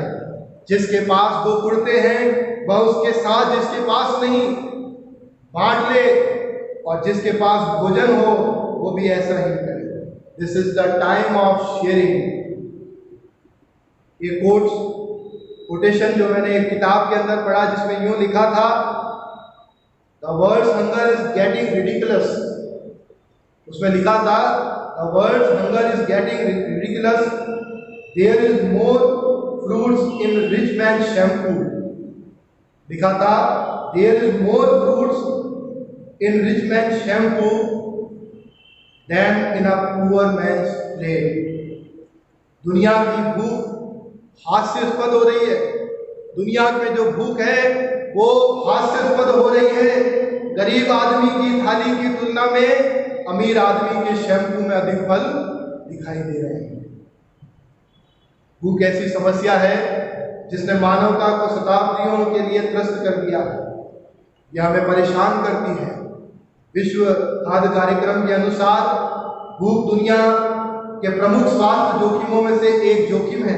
जिसके पास 2 कुर्ते हैं वह उसके साथ जिसके पास नहीं बांट ले, और जिसके पास भोजन हो वो भी ऐसा ही करे। This is the time of sharing. ये कोटेशन जो मैंने एक किताब के अंदर पढ़ा, जिसमें यूं लिखा था, the world's hunger is getting ridiculous. उसमें लिखा था, the world's hunger is getting ridiculous, there is more fruits in rich man shampoo. लिखा था, there is more fruits in rich man shampoo than in a poor man's plate. दुनिया की भूख हास्यास्पद हो रही है। दुनिया में जो भूख है वो हास्यास्पद हो रही है। गरीब आदमी की थाली की तुलना में अमीर आदमी के शैम्पू में अधिक फल दिखाई दे रहे हैं। भूख ऐसी समस्या है जिसने मानवता को शताब्दियों के लिए त्रस्त कर दिया है। यह हमें परेशान करती है। विश्व खाद्य कार्यक्रम के अनुसार भूख दुनिया के प्रमुख स्वास्थ्य जोखिमों में से एक जोखिम है।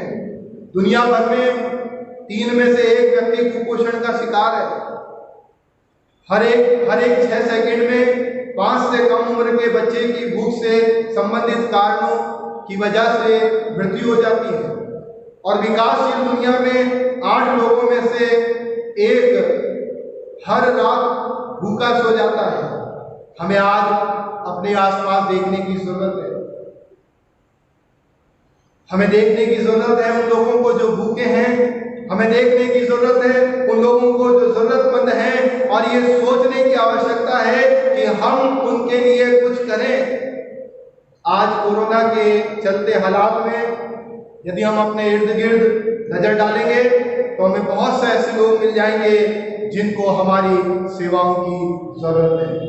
दुनिया भर में 3 में से 1 व्यक्ति कुपोषण का शिकार है। हर एक 6 सेकंड में 5 से कम उम्र के बच्चे की भूख से संबंधित कारणों की वजह से मृत्यु हो जाती है, और विकासशील दुनिया में 8 लोगों में से 1 हर रात भूखा सो जाता है। हमें आज अपने आसपास देखने की जरूरत है। हमें देखने की जरूरत है उन लोगों को जो भूखे हैं। हमें देखने की जरूरत है उन लोगों को जो जरूरतमंद हैं, और ये सोचने की आवश्यकता है कि हम उनके लिए कुछ करें। आज कोरोना के चलते हालात में यदि हम अपने इर्द गिर्द नजर डालेंगे तो हमें बहुत से ऐसे लोग मिल जाएंगे जिनको हमारी सेवाओं की जरूरत है।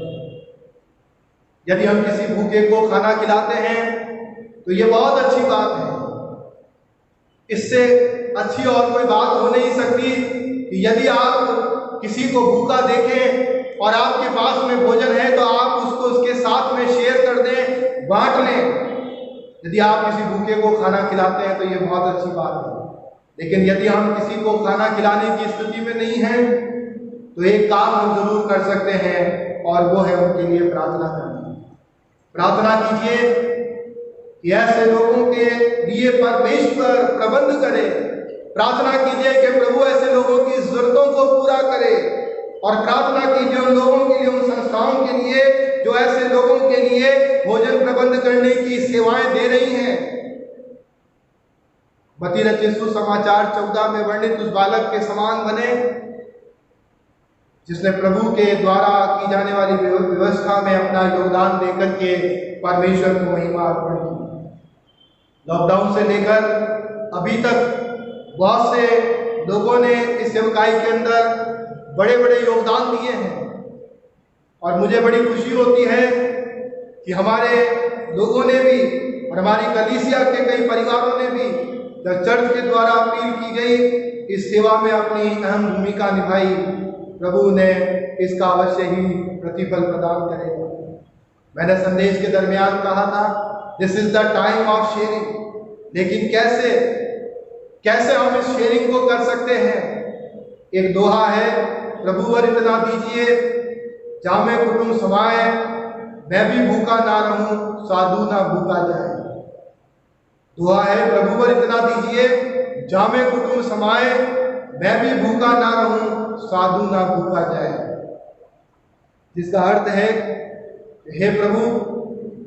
यदि हम किसी भूखे को खाना खिलाते हैं तो ये बहुत अच्छी बात है। इससे अच्छी और कोई बात हो नहीं सकती कि यदि आप किसी को भूखा देखें और आपके पास में भोजन है तो आप उसको उसके साथ में शेयर कर दें, बांट लें। यदि आप किसी भूखे को खाना खिलाते हैं तो ये बहुत अच्छी बात है। लेकिन यदि हम किसी को खाना खिलाने की स्थिति में नहीं हैं तो एक काम हम जरूर कर सकते हैं, और वो है उनके लिए प्रार्थना करना। प्रार्थना कीजिए कि ऐसे लोगों के लिए परमेश्वर प्रबंध करे। प्रार्थना कीजिए कि प्रभु ऐसे लोगों की जरूरतों को पूरा करे, और प्रार्थना कीजिए उन लोगों के लिए, उन संस्थाओं के लिए जो ऐसे लोगों के लिए भोजन प्रबंध करने की सेवाएं दे रही हैं। मत्ती रचित सुसमाचार 14 में वर्णित उस बालक के समान बने जिसने प्रभु के द्वारा की जाने वाली व्यवस्था में अपना योगदान देकर के परमेश्वर को महिमा अर्पण की। लॉकडाउन से लेकर अभी तक बहुत से लोगों ने इस सेवकाई के अंदर बड़े बड़े योगदान दिए हैं, और मुझे बड़ी खुशी होती है कि हमारे लोगों ने भी और हमारी कलीसिया के कई परिवारों ने भी जब चर्च के द्वारा अपील की गई, इस सेवा में अपनी अहम भूमिका निभाई, प्रभु ने इसका अवश्य ही प्रतिफल प्रदान करेगा। मैंने संदेश के दरमियान कहा था, this is the time of sharing. लेकिन कैसे हम इस शेयरिंग को कर सकते हैं? एक दोहा है, प्रभुवर इतना दीजिए जामे कुटुंब समाए, मैं भी भूखा ना रहूं साधु ना भूखा जाए। दुआ है, प्रभुवर इतना दीजिए जामे कुटुंब समाए, मैं भी भूखा ना रहूं साधु ना भूखा जाए। जिसका अर्थ है, हे प्रभु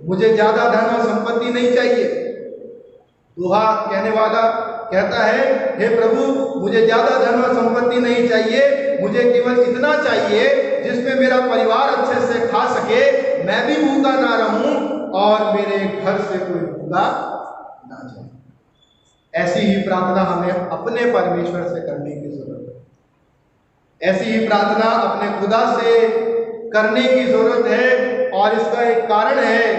मुझे ज्यादा धन और संपत्ति नहीं चाहिए। दुआ कहने वाला कहता है, हे प्रभु मुझे ज्यादा धन और संपत्ति नहीं चाहिए, मुझे केवल इतना चाहिए जिसमें मेरा परिवार अच्छे से खा सके, मैं भी भूखा ना रहूं और मेरे घर से कोई भूखा ना जाए। ऐसी ही प्रार्थना हमें अपने परमेश्वर से करने की जरूरत है। ऐसी ही प्रार्थना अपने खुदा से करने की जरूरत है। और इसका एक कारण है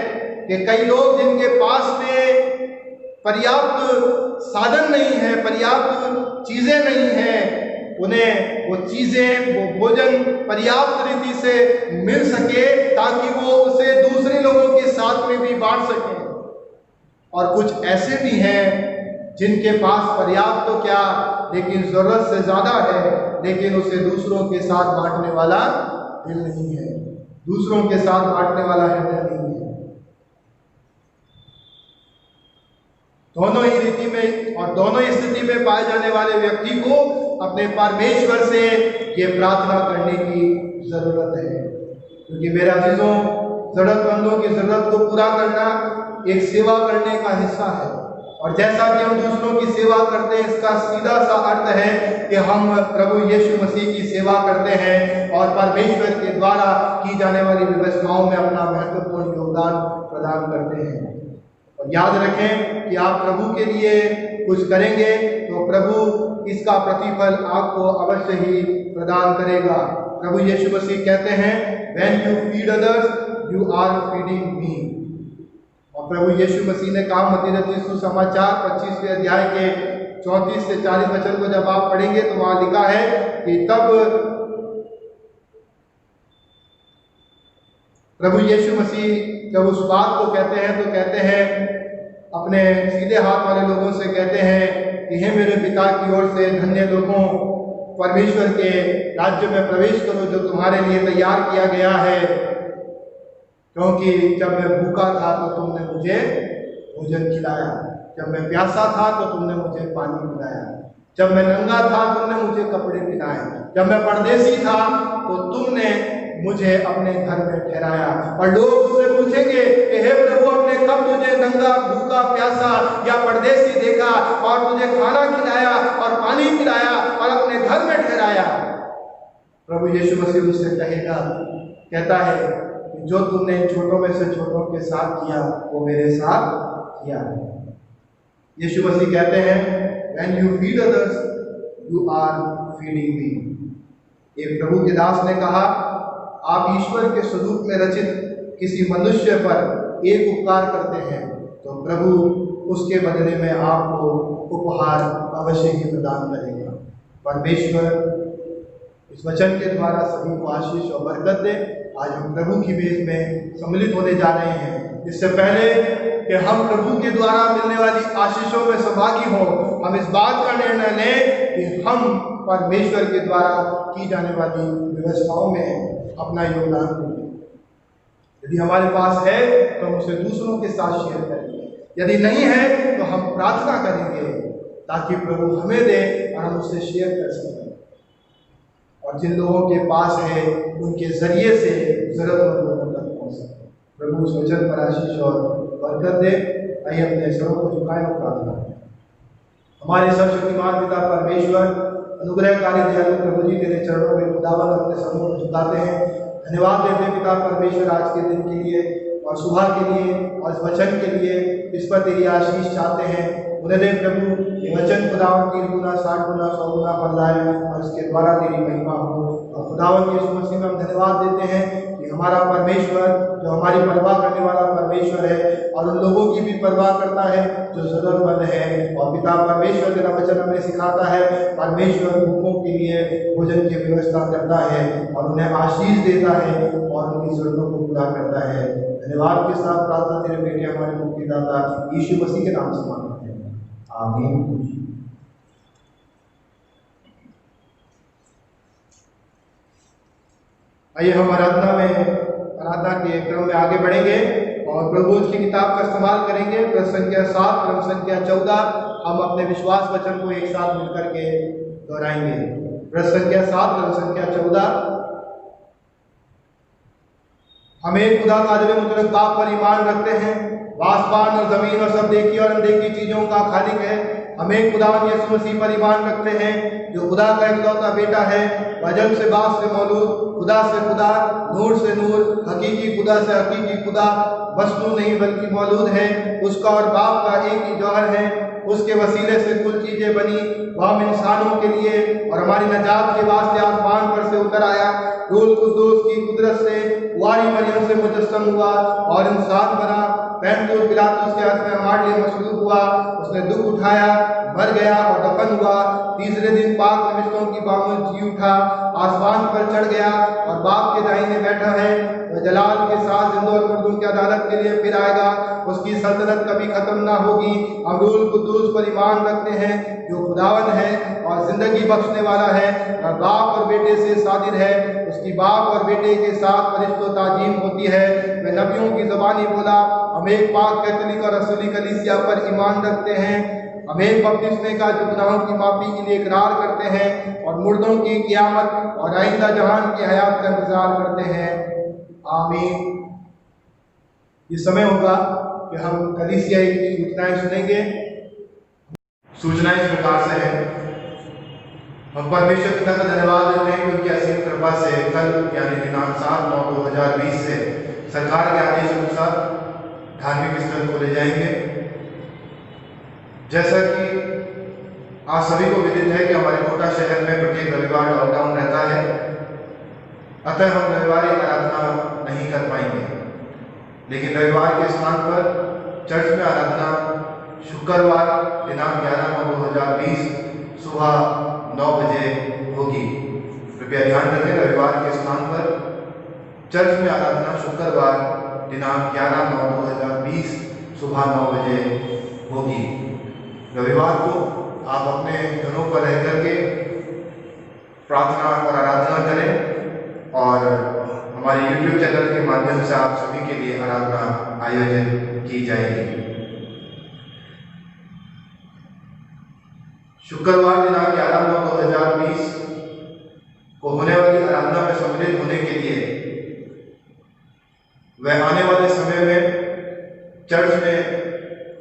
कि कई लोग जिनके पास में पर्याप्त साधन नहीं है, पर्याप्त चीजें नहीं हैं, उन्हें वो चीजें, वो भोजन पर्याप्त रीति से मिल सके ताकि वो उसे दूसरे लोगों के साथ में भी बांट सकें। और कुछ ऐसे भी हैं जिनके पास पर्याप्त तो क्या, लेकिन जरूरत से ज्यादा है, लेकिन उसे दूसरों के साथ बांटने वाला दिल नहीं है, दूसरों के साथ बांटने वाला हृदय नहीं है। दोनों ही रीति में और दोनों ही स्थिति में पाए जाने वाले व्यक्ति को अपने परमेश्वर से ये प्रार्थना करने की जरूरत है। क्योंकि मेरे अजीजों, जरूरतमंदों की जरूरत को पूरा करना एक सेवा करने का हिस्सा है। और जैसा कि हम दूसरों की सेवा करते हैं, इसका सीधा सा अर्थ है कि हम प्रभु यीशु मसीह की सेवा करते हैं और परमेश्वर के द्वारा की जाने वाली व्यवस्थाओं में अपना महत्वपूर्ण योगदान प्रदान करते हैं। और याद रखें कि आप प्रभु के लिए कुछ करेंगे तो प्रभु इसका प्रतिफल आपको अवश्य ही प्रदान करेगा। प्रभु यीशु मसीह कहते हैं, When you feed others, you are feeding me। और प्रभु यीशु मसीह ने कहा मत्ती रचित सुसमाचार 25वें अध्याय के 34 से 40 वचन को जब आप पढ़ेंगे तो वहां लिखा है कि तब प्रभु यीशु मसीह जब उस बात को कहते हैं तो कहते हैं, अपने सीधे हाथ वाले लोगों से कहते हैं कि हे मेरे पिता की ओर से धन्य लोगों, परमेश्वर के राज्य में प्रवेश करो जो तुम्हारे लिए तैयार किया गया है। क्योंकि जब मैं भूखा था तो तुमने मुझे भोजन खिलाया, जब मैं प्यासा था तो तुमने मुझे पानी पिलाया, जब मैं नंगा था तुमने मुझे कपड़े पहनाए, जब मैं परदेसी था तो तुमने मुझे अपने घर में ठहराया। और लोग उससे पूछेंगे कि हे प्रभु, हमने कब तुझे नंगा, भूखा, प्यासा या परदेसी देखा और तुझे खाना खिलाया और पानी पिलाया और अपने घर में ठहराया? प्रभु यीशु मसीह उससे कहेगा, कहता है, जो तुमने छोटों में से छोटों के साथ किया वो मेरे साथ किया। यीशु मसीह कहते हैं, When you feed others, you are feeding me। एक प्रभु के दास ने कहा, आप ईश्वर के स्वरूप में रचित किसी मनुष्य पर एक उपकार करते हैं तो प्रभु उसके बदले में आपको उपहार अवश्य ही प्रदान करेगा। परमेश्वर इस वचन के द्वारा सभी को आशीष और बरकत दे। आज हम प्रभु की बेस में सम्मिलित होने जा रहे हैं। इससे पहले कि हम प्रभु के द्वारा मिलने वाली आशीषों में सहभागी हों, हम इस बात का निर्णय लें कि हम परमेश्वर के द्वारा की जाने वाली व्यवस्थाओं में अपना योगदान दें। यदि हमारे पास है तो हम उसे दूसरों के साथ शेयर करेंगे, यदि नहीं है तो हम प्रार्थना करेंगे ताकि प्रभु हमें दे और हम उससे शेयर कर सकें। और जिन लोगों के पास है उनके जरिए से जरूरतमंद लोगों तक पहुँच सके। प्रभु उस वचन पर आशीष और बरकत दे। आइए अपने सरों को झुकाएं और प्रार्थना करें। हमारे सर्वशक्तिमान पिता परमेश्वर, अनुग्रहकारी दयालु प्रभु जी, तेरे चरणों में खुदावन अपने सरों को झुकाते हैं। धन्यवाद देते हैं पिता परमेश्वर आज के दिन के लिए और सुबह के लिए और इस वचन के लिए। इस पर तेरी आशीष चाहते हैं। उन्हें दे प्रभु ये वचन खुदावन 30 गुना 60 गुना 100 गुना फल लाए और इसके द्वारा तेरी महिमा हो। और खुदावन यीशु मसीह में हम धन्यवाद देते हैं कि हमारा परमेश्वर जो हमारी परवाह करने वाला परमेश्वर है और उन लोगों की भी परवाह करता है जो जरूरतमंद है। और पिता परमेश्वर तेरा वचन हमें सिखाता है, परमेश्वर भूखों के लिए भोजन की व्यवस्था करता है और उन्हें आशीष देता है और उनकी जरूरतों को पूरा करता है। धन्यवाद के साथ प्रार्थना तेरे बेटे हमारे मुक्तिदाता यीशु मसीह के नाम से मांगते हैं, आमीन। आइए हम आराधना के क्रम में आगे बढ़ेंगे और प्रभु की किताब का इस्तेमाल करेंगे। प्रश्न संख्या 7 क्रम संख्या 14 हम अपने विश्वास वचन को एक साथ मिलकर के दोहराएंगे। प्रश्न संख्या 7 क्रम संख्या 14। हमें खुदा कादिर मुतलक बाप पर ईमान रखते हैं, आसमान और जमीन और सब देखी और अनदेखी चीजों का खालिक है। हमें खुदावन यीशु मसीह पर ईमान रखते हैं जो खुदा का इकलौता बेटा है, वजन से बाप से मौलूद, खुदा से खुदा, नूर से नूर, हकीकी खुदा से हकीकी खुदा, वस्तु नहीं बल्कि मौलूद है, उसका और बाप का एक ही जौहर है। उसके वसीले से कुल चीजें बनी, वह हम इंसानों के लिए और हमारी नजात के वास्ते आसमान पर से उतर आया। रूह कुद्दूस की कुदरत से कुंवारी मरियम से मुजस्सम हुआ और इंसान बना। पैंतुस पिलातुस के हाथ में हमारे लिए मसलूब हुआ। उसने दुख उठाया, मर गया और दफन हुआ। तीसरे दिन पाक फरिश्तों की बामूल जी उठा, आसमान पर चढ़ गया और बाप के दाहिने बैठा है। वह जलाल के साथ जिंदों और मुर्दों की अदालत के लिए फिर आएगा। उसकी सल्तनत कभी खत्म ना होगी। हम रूह कुद्दूस पर ईमान रखते हैं जो खुदावन है और जिंदगी बख्शने वाला है और बाप और बेटे से सादिर है। उसकी बाप और बेटे के साथ फरिश्तों ताजीम होती है। वह नबियों की ज़बानी बोला। हम एक पाक कैथोलिक और रसूली कलीसिया पर ईमान रखते हैं। हम एक बपतिस्मे का जो गुनाहों की माफी के लिए इकरार करते हैं और मुर्दों की क़यामत और आइंदा जहान की हयात का इंतजार करते हैं, आमीन। ये समय होगा कि हम कलीसिया की सूचनाएं सुनेंगे। सूचनाएं इस प्रकार से हैं। हम परमेश्वर पिता का धन्यवाद देते हैं कि उनकी असीम कृपा से कल यानी दिनांक 7/9/2020 से सरकार के आदेश अनुसार धार्मिक स्थल खोले जाएंगे। जैसा कि आप सभी को विदित है कि हमारे कोटा शहर में प्रत्येक रविवार लॉकडाउन रहता है, अतः हम रविवार की आराधना नहीं कर पाएंगे। लेकिन रविवार के स्थान पर चर्च में आराधना शुक्रवार दिनांक 11/9/2020 सुबह 9 बजे होगी। कृपया ध्यान रखें, रविवार के स्थान पर चर्च में आराधना शुक्रवार दिनांक 11/9/2020 सुबह 9 बजे होगी। रविवार को आप अपने घरों पर रह करके प्रार्थना और आराधना करें और हमारे YouTube चैनल के माध्यम से आप सभी के लिए आराधना आयोजित की जाएगी। शुक्रवार दिनांक 11/9/2020 को होने वाली आराधना में सम्मिलित होने के लिए वह आने वाले समय में चर्च में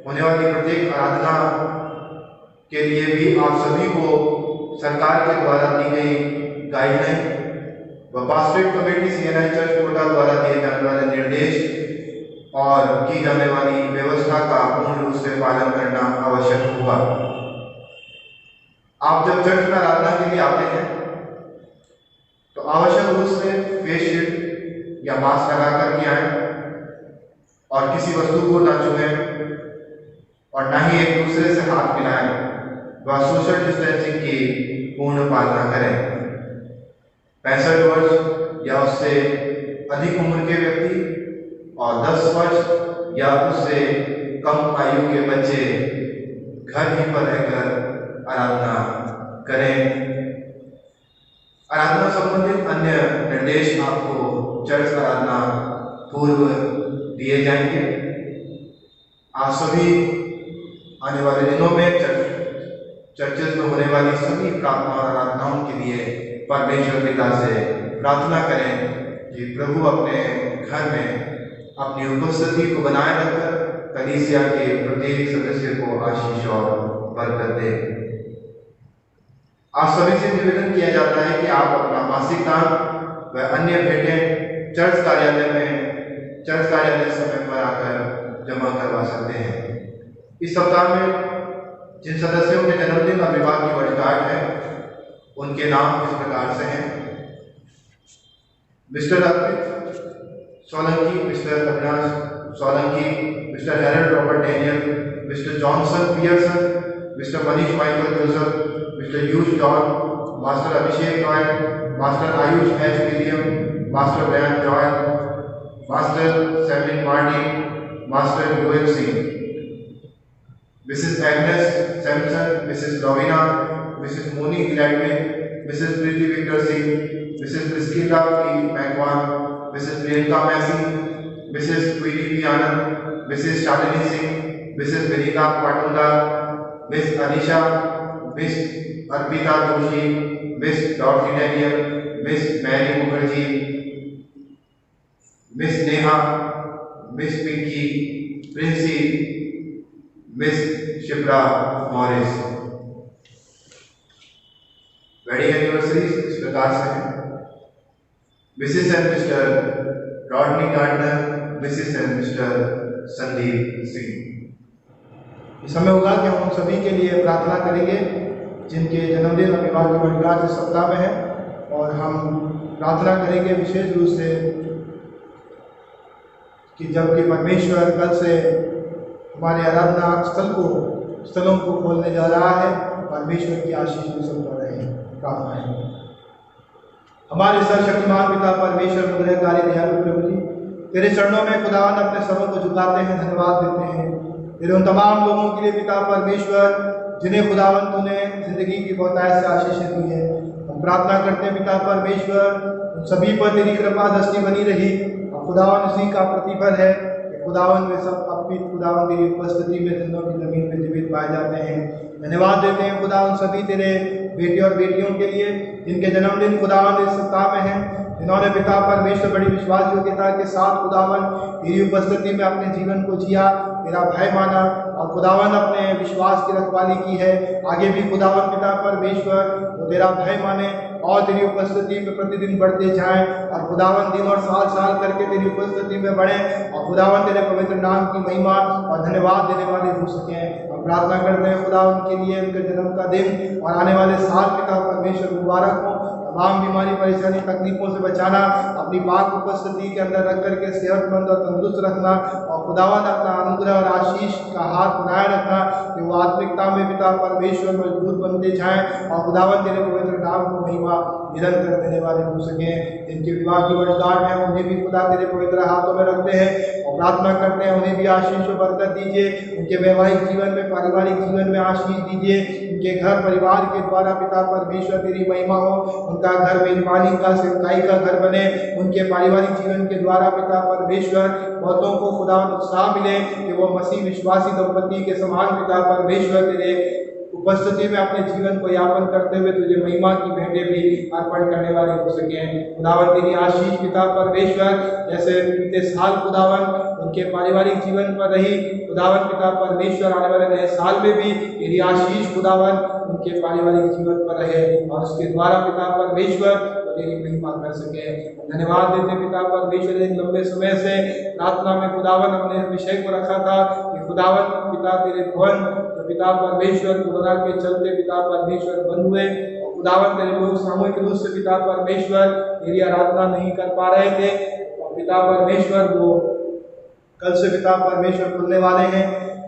होने वाली प्रत्येक आराधना के लिए भी आप सभी को सरकार के द्वारा दी गई गाइडलाइन व पास्टरेट कमेटी CNI चर्च कोटा द्वारा दिए जाने वाले निर्देश और की जाने वाली व्यवस्था का पूर्ण रूप से पालन करना आवश्यक होगा। आप जब चर्च में आराधना के लिए आते हैं तो आवश्यक रूप से फेस शील्ड या मास्क लगा करके आए और किसी वस्तु को न छुएं और न ही एक दूसरे से हाथ मिलाएं व सोशल डिस्टेंसिंग की पूर्ण पालना करें। 65 वर्ष या उससे अधिक उम्र के व्यक्ति और 10 वर्ष या उससे कम आयु के बच्चे घर ही पर रहकर आराधना करें। आराधना संबंधित अन्य निर्देश आपको चर्च आराधना पूर्व दिए जाएंगे। आप सभी आने वाले दिनों में चर्चेज में होने वाली सभी प्रार्थना और आराधनाओं के लिए परमेश्वर पिता से प्रार्थना करें कि प्रभु अपने घर में अपनी उपस्थिति को बनाए रखकर कलीसिया के प्रत्येक सदस्य को आशीष और बरकत दे। आप सभी से निवेदन किया जाता है कि आप अपना मासिक दान व अन्य भेंटें चर्च कार्यालय समय पर आकर जमा करवा सकते हैं। इस सप्ताह में जिन सदस्यों के जन्मदिन और विवाह की वर्षगांठ है उनके नाम इस प्रकार से हैं। Mr Arpit Solanki, Mr Avinash Solanki, Mr Harold Robert Daniel, Mr Johnson Pearson, Mr Manish Michael Joseph, Mr यूज John, master Abhishek Roy, master Ayush H William, master Bran Joy, master Samlin Martin, master यूएल Singh, Mrs Agnes Samson, Mrs Raveena, Mrs Moni Gladwin, Mrs Preeti Victor Singh, Mrs Priscilla P Macwan, Mrs Priyanka Massey, Mrs Tweety P Anand, Mrs Shalini Singh, Mrs Vinita Patunda, miss Anisha, miss Arpita Joshi, miss Dorsey Daniel, miss Mary Mukherjee, miss Neha, miss Pinky, Princy, miss Shipra Morris. Wedding anniversaries इस प्रकार से हैं। Mrs and Mr Rodney Gardner, Mrs and Mr Sandeep Singh. इस समय होगा कि हम सभी के लिए प्रार्थना करेंगे जिनके जन्मदिन और विवाह की वर्षगांठ इस सप्ताह में है, और हम प्रार्थना करेंगे विशेष रूप से कि जबकि परमेश्वर कल से हमारे आराधना स्थलों को खोलने जा रहा है, परमेश्वर की आशीष भी सब पर रहे। प्रार्थना है। हमारे सर्वशक्तिमान पिता परमेश्वर अनुग्रहकारी दयालु प्रभु जी, तेरे चरणों में खुदावंद अपने सरों को झुकाते हैं, धन्यवाद देते हैं तेरे उन तमाम लोगों के लिए पिता परमेश्वर जिन्हें खुदावंद तूने जिंदगी की बहुतायत से आशीषें दी है। हम प्रार्थना करते हैं पिता परमेश्वर उन सभी पर तेरी कृपा दृष्टि बनी रही, और खुदावंद उसी का प्रतिफल है कि खुदावंद वे सब अपनी खुदावंद तेरी उपस्थिति में जिंदों की जमीन में जीवित पाए जाते हैं। धन्यवाद देते हैं खुदावंद सभी तेरे बेटे और बेटियों के लिए जिनके जन्मदिन खुदावंद इस सप्ताह में है, जिन्होंने पिता परमेश्वर बड़ी विश्वास योग्यता के साथ खुदावंद तेरी उपस्थिति में अपने जीवन को जिया, तेरा भय माना और खुदावंद अपने विश्वास की रखवाली की है। आगे भी खुदावंद पिता परमेश्वर वो तेरा भय माने और तेरी उपस्थिति में प्रतिदिन बढ़ते जाएं, और खुदावंद दिन और साल साल करके तेरी उपस्थिति में बढ़े, और खुदावंद तेरे पवित्र नाम की महिमा और धन्यवाद देने वाले हो सकें। हम प्रार्थना करते हैं खुदावंद के लिए उनके जन्म का दिन और आने वाले साल पिता परमेश्वर मुबारक हो। तमाम बीमारी परेशानी तकलीफों से बचाना, अपनी पाक उपस्थिति के अंदर रख करके सेहतमंद और तंदुरुस्त रखना, और खुदावंद अपना अनुग्रह और आशीष का हाथ बनाए रखना कि वो आत्मिकता में पिता परमेश्वर मजबूत बनते जाएं, और खुदावंद तेरे पवित्र नाम को महिमा निरंतर देने वाले हो सके। जिनके विवाह की वर्षगांठ है उन्हें भी खुदा तेरे पवित्र हाथों में रखते हैं और प्रार्थना करते हैं उन्हें भी आशीष और बरकत दीजिए। उनके वैवाहिक जीवन में, पारिवारिक जीवन में आशीष दीजिए। उनके घर परिवार के द्वारा पिता परमेश्वर तेरी महिमा हो, उनका घर मेजबानी का, सेवकाई का घर बने। उनके पारिवारिक जीवन के द्वारा पिता परमेश्वर बहुतों को खुदा उत्साह मिले कि वो मसीह विश्वासी दंपति के समान पिता परमेश्वर तेरे उपस्थिति में अपने जीवन को यापन करते हुए तुझे महिमा की भेंटें भी अर्पण करने वाले हो सके। खुदावन तेरी आशीष पिता परमेश्वर जैसे बीते साल खुदावन उनके पारिवारिक जीवन पर रही, खुदावन पिता परमेश्वर आने वाले नए साल में भी तेरी आशीष खुदावन उनके पारिवारिक जीवन पर रहे, और उसके द्वारा पिता परमेश्वर तेरी महिमा कर सके। धन्यवाद देते पिता परमेश्वर, एक लंबे समय से प्रार्थना में खुदावन अपने विषय को रखा था कि खुदावन पिता तेरे भवन तो पिता परमेश्वर कोरोना के चलते पिता परमेश्वर बंद हुए, और खुदावन तेरे लोग सामूहिक रूप से पिता परमेश्वर तेरी आराधना नहीं कर पा रहे थे, और पिता परमेश्वर वो कल से पिता परमेश्वर खुलने वाले हैं।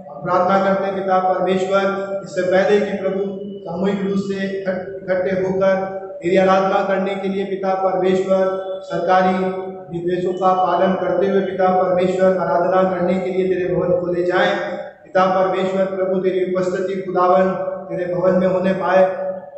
हम प्रार्थना करते हैं पिता परमेश्वर इससे पहले कि प्रभु सामूहिक रूप से इकट्ठे होकर तेरी आराधना करने के लिए पिता परमेश्वर सरकारी निर्देशों का पालन करते हुए पिता परमेश्वर आराधना करने के लिए तेरे भवन खोले जाएं। पिता परमेश्वर प्रभु तेरी उपस्थिति खुदावन तेरे भवन में होने पाए,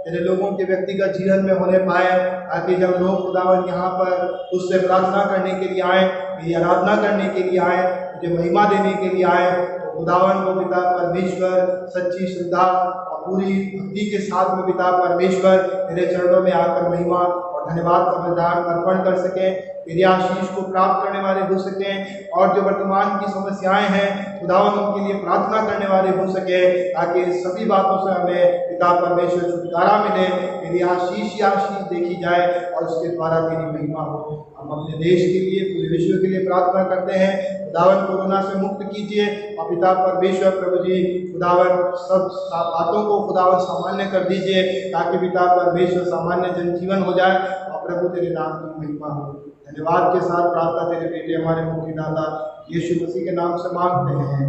तेरे लोगों के व्यक्तिगत जीवन में होने पाए, ताकि जब लोग खुदावन यहाँ पर उससे प्रार्थना करने के लिए आए, तेरी आराधना करने के लिए आए, तुझे महिमा देने के लिए आए, तो खुदावन को पिता परमेश्वर सच्ची श्रद्धा और पूरी भक्ति के साथ में पिता परमेश्वर तेरे चरणों में आकर महिमा और धन्यवाद का बलिदान अर्पण कर सके। तेरी आशीष को प्राप्त करने वाले हो सकें, और जो वर्तमान की समस्याएं हैं खुदावन उनके लिए प्रार्थना करने वाले हो सके, ताकि सभी बातों से हमें पिता परमेश्वर छुटकारा मिले, तेरी आशीष ही आशीष देखी जाए और उसके द्वारा तेरी महिमा हो। हम अपने देश के लिए, पूरे विश्व के लिए प्रार्थना करते हैं, खुदावन कोरोना से मुक्त कीजिए, और पिता परमेश्वर प्रभु जी खुदावन सब बातों को खुदावन सामान्य कर दीजिए, ताकि पिता परमेश्वर सामान्य जनजीवन हो जाए और प्रभु तेरे नाम की महिमा हो। धन्यवाद के साथ प्रार्थना तेरे बेटे हमारे मुक्तिदाता यीशु मसीह के नाम से मांगते हैं,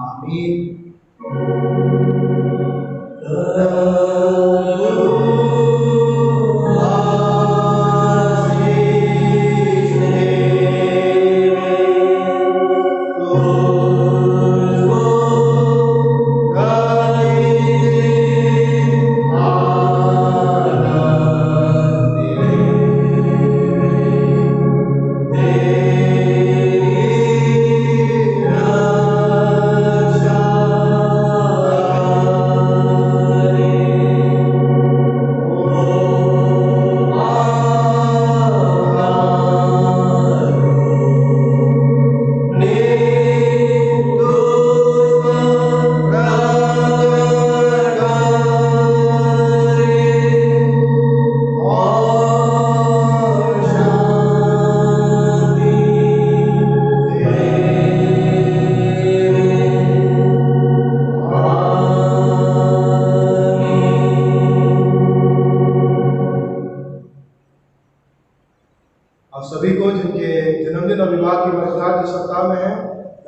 आमीन।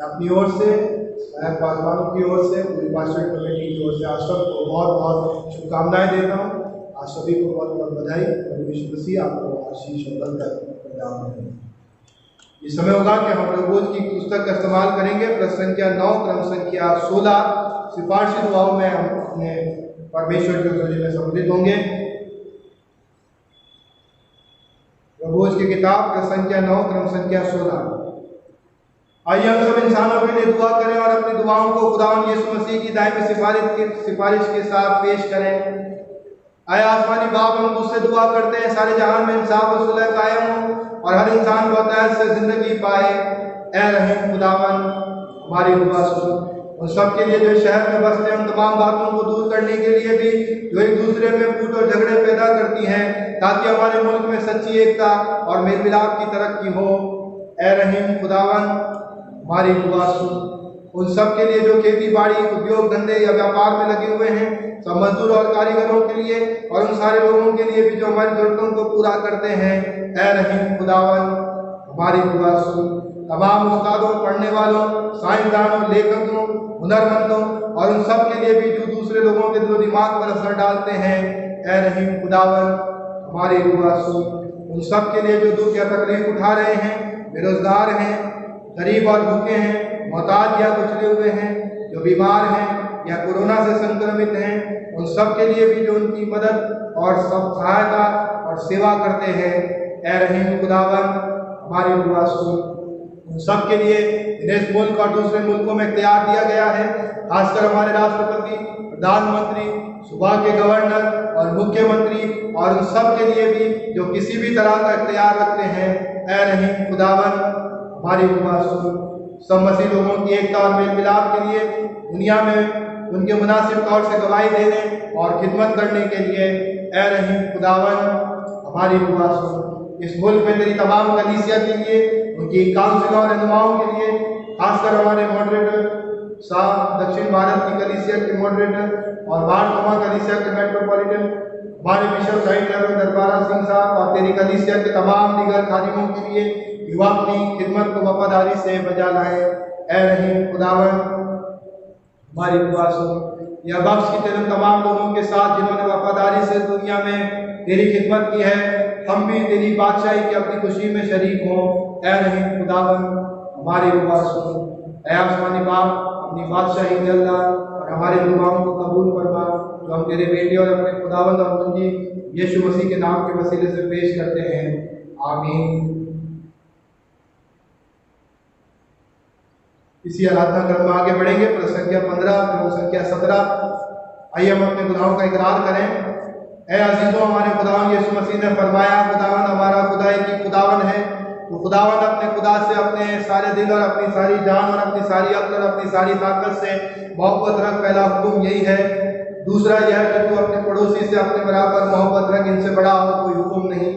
अपनी ओर से, पासवानों की ओर से, पूरी पास्टर कमेटी की ओर से आप सबको बहुत बहुत शुभकामनाएं देता हूँ। आप सभी को बहुत बहुत बधाई, और यीशु मसीह आपको आशीष और बरकत प्रदान करें। ये समय होगा कि हम प्रभुज की पुस्तक का इस्तेमाल करेंगे, प्रश्न संख्या 9 क्रम संख्या 16 सिफारिशी दुआओं में हम अपने परमेश्वर के हज़ूरी में सम्मिलित होंगे। प्रभुज की किताब प्रश्न संख्या 9 क्रम संख्या 16। आइए हम सब इंसानों के लिए दुआ करें और अपनी दुआओं को खुदावंद यीशु मसीह की दायमी सिफारिश के साथ पेश करें। आए आसमानी बाप, हम तुझसे दुआ करते हैं सारे जहान में इंसाफ और सुलह कायम हो और हर इंसान बहुतायत से जिंदगी पाए। ऐ रहीम खुदावंद, हमारी दुआ सुन। उन सब के लिए जो शहर में बसते हैं, उन तमाम बातों को दूर करने के लिए भी जो एक दूसरे में फूट और झगड़े पैदा करती हैं, ताकि हमारे मुल्क में सच्ची एकता और मेल मिलाप की तरक्की हो। ऐ रहीम खुदावंद, हमारी दुआ सुन। उन सब के लिए जो खेती बाड़ी, उद्योग धंधे या व्यापार में लगे हुए हैं, सब मजदूर और कारीगरों के लिए, और उन सारे लोगों के लिए भी जो हमारी जरूरतों को पूरा करते हैं। ऐ रहीम खुदावंद, हमारी दुआ सुन। तमाम उस्तादों, पढ़ने वालों, साइंसदानों, लेखकों, हुनरमंदों और उन सब के लिए भी जो दूसरे लोगों के दिलो दिमाग पर असर डालते हैं। ऐ रहीम खुदावंद, हमारी दुआ सुन। उन सब के लिए जो दुख या तकलीफ उठा रहे हैं, बेरोजगार हैं, गरीब और भूखे हैं, मोहताज या कुचले हुए हैं, जो बीमार हैं या कोरोना से संक्रमित हैं, उन सब के लिए भी जो उनकी मदद और सब सहायता और सेवा करते हैं। ऐ रहीम खुदावंद, हमारी दुआ सुन। उन सब के लिए इस मुल्क और दूसरे मुल्कों में इख्तियार दिया गया है, खासकर हमारे राष्ट्रपति, प्रधानमंत्री, सूबा के गवर्नर और मुख्यमंत्री, और उन सब के लिए भी जो किसी भी तरह का इख्तियार रखते हैं। ऐ रहीम खुदावंद, हमारी दुआ सुन। सब मसीह लोगों की एकता और मेल मिलाप के लिए दुनिया में उनके मुनासिब तौर से गवाही देने और खिदमत करने के लिए। ऐ रहीम खुदावंद, हमारी दुआ सुन। इस मुल्क में तेरी तमाम कलीसिया के लिए, उनकी काउंसिल और रहनुमाओं के लिए, खासकर हमारे मॉडरेटर साहब, दक्षिण भारत की कलीसिया के मॉडरेटर और बारहमा कलीसिया के मेट्रोपॉलिटन, हमारे बिशप साहिब दरबारा सिंह साहब और तेरी कलीसिया के तमाम दीगर खादिमों के लिए युवा अपनी खिदमत को वफादारी से बजा लाए। ऐ रहीम खुदावंद, हमारी दुआ सुन। यह बख्श की तेरे तमाम लोगों के साथ जिन्होंने वफादारी से दुनिया में तेरी खिदमत की है, हम भी तेरी बादशाही की अपनी खुशी में शरीक हों। ऐ रहीम खुदावंद, हमारी दुआ सुन। ऐ आसमानी बाप, अपनी बादशाही में अल्लाह और हमारी दुआओं को कबूल फरमा, जो हम तेरे बेटे और अपने खुदावंद और मुंजी यीशु मसीह के नाम के वसीले से पेश करते हैं। आमीन। इसी आराधना क्रम में आगे बढ़ेंगे। प्रश्न संख्या 15 क्रम संख्या 17। आइए हम अपने खुदाओं का इकरार करें। ऐ अजीजों, हमारे खुदावन यीशु मसीह ने फरमाया, खुदावन हमारा खुदा एक ही खुदावन है, तो खुदावंद अपने खुदा से अपने सारे दिल और अपनी सारी जान और अपनी सारी अक्ल और अपनी सारी ताकत से मोहब्बत रख। पहला हुक्म यही है। दूसरा यह है कि तू अपने पड़ोसी से अपने बराबर मोहब्बत रख, इनसे बड़ा और कोई हुक्म नहीं।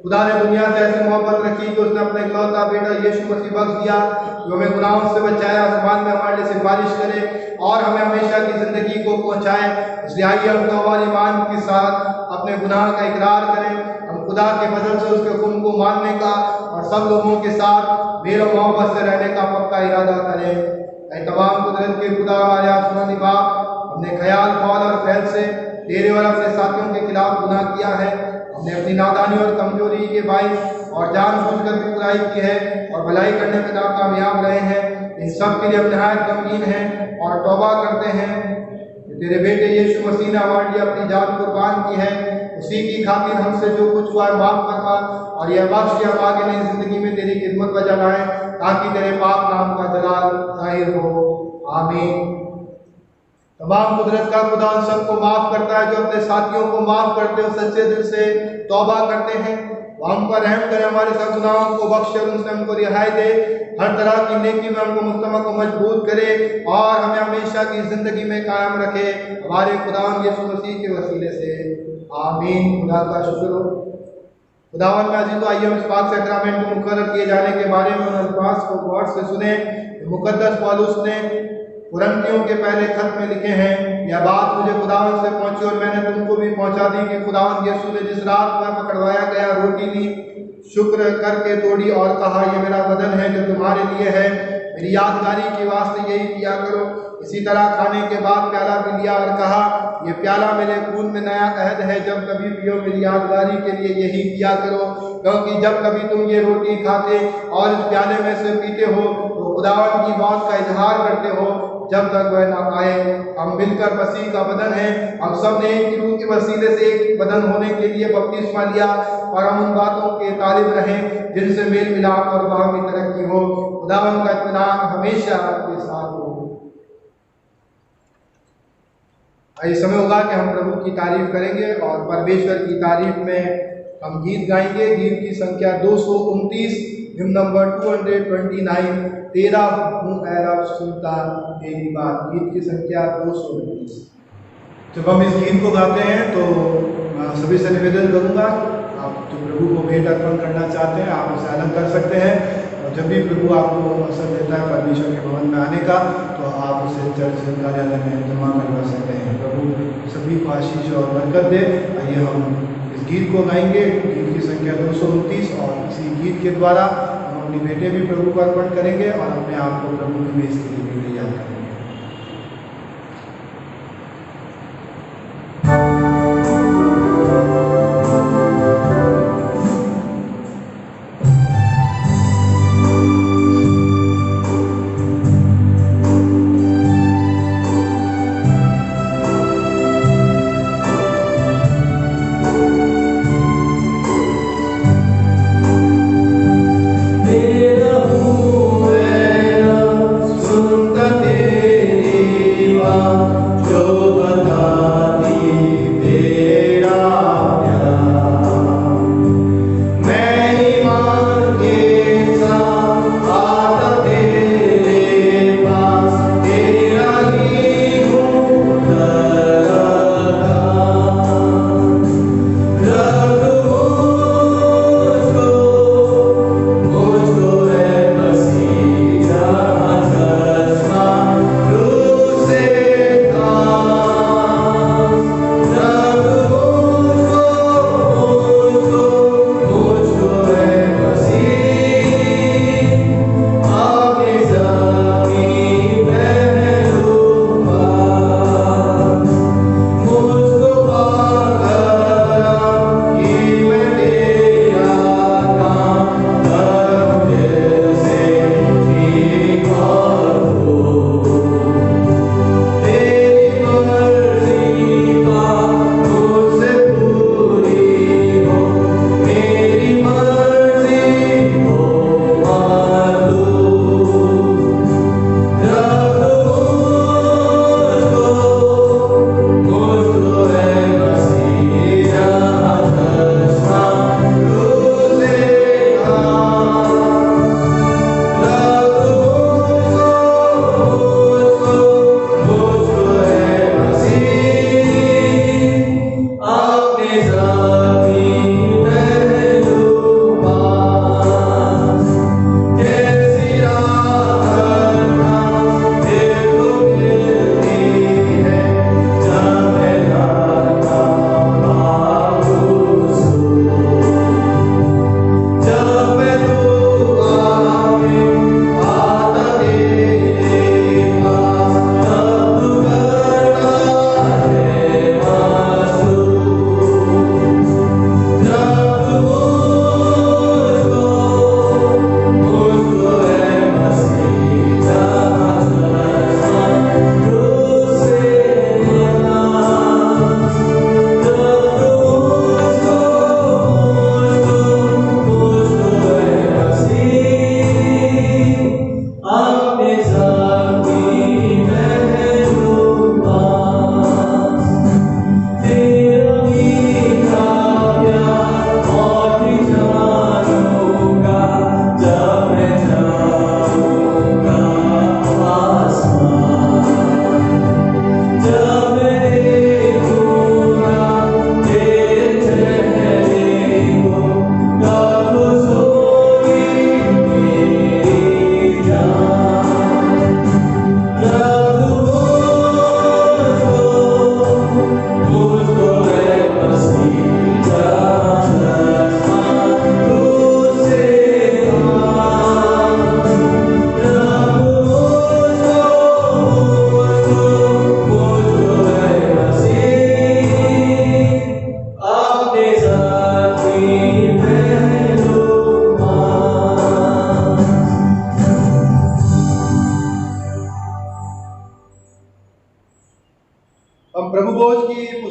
खुदा ने दुनिया से ऐसी मोहब्बत रखी कि उसने अपने इकलौता बेटा यीशु मसीह बख्श दिया, जो हमें गुनाहों से बचाए, आसमान में हमारे लिए सिफारिश करे और हमें हमेशा की जिंदगी को पहुंचाए। इसलिए आइए हम तौबा और ईमान के साथ अपने गुनाह का इकरार करें। हम खुदा के बदल से उसके हुक्म को मानने का और सब लोगों के साथ मेल और मोहब्बत से रहने का पक्का इरादा करें। ऐ तमाम कुदरत के खुदा हमारे आसमानी बाप, हमने ख्याल, कौल और फैल से तेरे और अपने साथियों के खिलाफ गुनाह किया है। हमने अपनी नादानी और कमजोरी के बाइस और जानबूझकर भी बुराई की है और भलाई करने में नाकामयाब रहे हैं। इन सब के लिए हम निहायत गमगीन हैं और तौबा करते हैं। तेरे बेटे यीशु मसीह ने हमारे लिए अपनी जान कुर्बान की है, उसी की खातिर हमसे जो कुछ हुआ है माफ करवा और यह बख्श के हम आगे नई जिंदगी में तेरी खिदमत बजा लाएं, ताकि तेरे पाक नाम का जलाल जाहिर हो। आमीन। तमाम कुदरत का खुदा उन सबको माफ करता है जो अपने साथियों को माफ करते हो सच्चे दिल से तौबा करते हैं। वो हम पर रहम करे, हमारे सब गुनाहों को बख्शे और उनसे हमको रिहाई दे, हर तरह की नेकी में हमको मुस्तमक और मजबूत करे और हमें हमेशा की जिंदगी में कायम रखे, हमारे खुदा यीशु मसीह के वसीले से। आमीन। खुदा का शुक्र हो। खुदावन में अजीज, तो आइए हम इस पाक सैक्रामेंट को मुकर्रर किए जाने के बारे में उन अल्फाज को गौर से सुने। मुकद्दस पौलुस ने कुरिन्थियों के पहले खत में लिखे हैं। यह बात मुझे खुदावन से पहुंची और मैंने तुमको भी पहुंचा दी कि खुदावन यीशु ने जिस रात में पकड़वाया गया रोटी ली, शुक्र करके तोड़ी और कहा, यह मेरा बदन है जो तुम्हारे लिए है, मेरी यादगारी के वास्ते यही किया करो। इसी तरह खाने के बाद प्याला भी लिया और कहा, ये प्याला मेरे खून में नया अहद है, जब कभी पियो मेरी यादगारी के लिए यही किया करो। क्योंकि जब कभी तुम ये रोटी खाते और इस प्याले में से पीते हो तो खुदावन की मौत का इजहार करते हो जब तक वह ना आए। हम मिलकर मसीह का बदन है। हम सब ने एक रूह के वसीले से एक बदन होने के लिए बपतिस्मा लिया और हम उन बातों के तालिब रहें जिनसे मेल मिलाप और बाहमी तरक्की हो। खुदावन का इत्मीनान हमेशा आपके साथ हो। ये समय होगा कि हम प्रभु की तारीफ करेंगे और परमेश्वर की तारीफ में हम गीत गाएंगे। गीत की संख्या 229, हिम नंबर 229, तेरा हूँ ऐ रब सुनता तेरी बात। गीत की संख्या 229। जब हम इस गीत को गाते हैं तो सभी से निवेदन करूंगा, आप जो प्रभु को भेंट अर्पण करना चाहते हैं आप उसे अलग कर सकते हैं। और जब भी प्रभु आपको अवसर देता है परमेश्वर के भवन में आने का, तो आप उसे चर्च कार्यालय में जमा करवा सकते हैं। प्रभु सभी को आशीष और बरकत दे। आइए हम इस गीत को गाएंगे। गीत की संख्या 229 और इसी गीत के द्वारा हम अपनी बेटे भी प्रभु को अर्पण करेंगे और अपने आप को प्रभु की मेज के लिए भी तैयार करेंगे। तेरा हूँ ऐ रब सुनता तेरी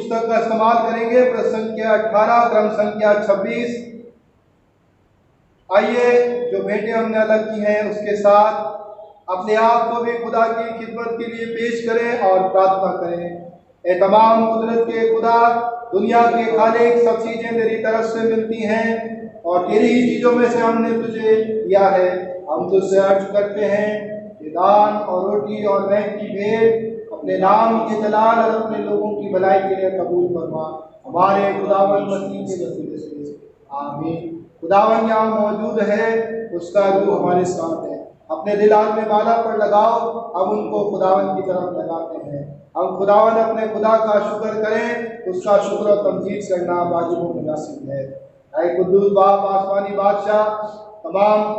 पुस्तक का इस्तेमाल करेंगे, पृष्ठ संख्या 18, क्रम संख्या 26। आइए जो भेंटें हमने अलग की हैं उसके साथ अपने आप को भी खुदा की खिदमत के लिए पेश करें और प्रार्थना करें। ए तमाम कुदरत के खुदा, दुनिया के खालिक, सब चीजें तेरी तरफ से मिलती हैं और तेरी ही चीजों में से हमने तुझे दिया है। हम तुझसे अर्ज करते हैं कि दान और रोटी और मैंह की भेंट अपने नाम के जलाल और अपने लोगों की भलाई के लिए कबूल फरमा, हमारे खुदावंद मसीह के वसीले से, आमीन। खुदावन यहाँ मौजूद है, उसका रूह हमारे साथ है। अपने दिल में बाला पर लगाओ, हम उनको खुदावन की तरफ लगाते हैं। हम खुदावन अपने खुदा का शुक्र करें, उसका शुक्र और तमजीद करना वाजिब मुनासिब है। ऐ कुद्दूस बाप, आसमानी बादशाह, तमाम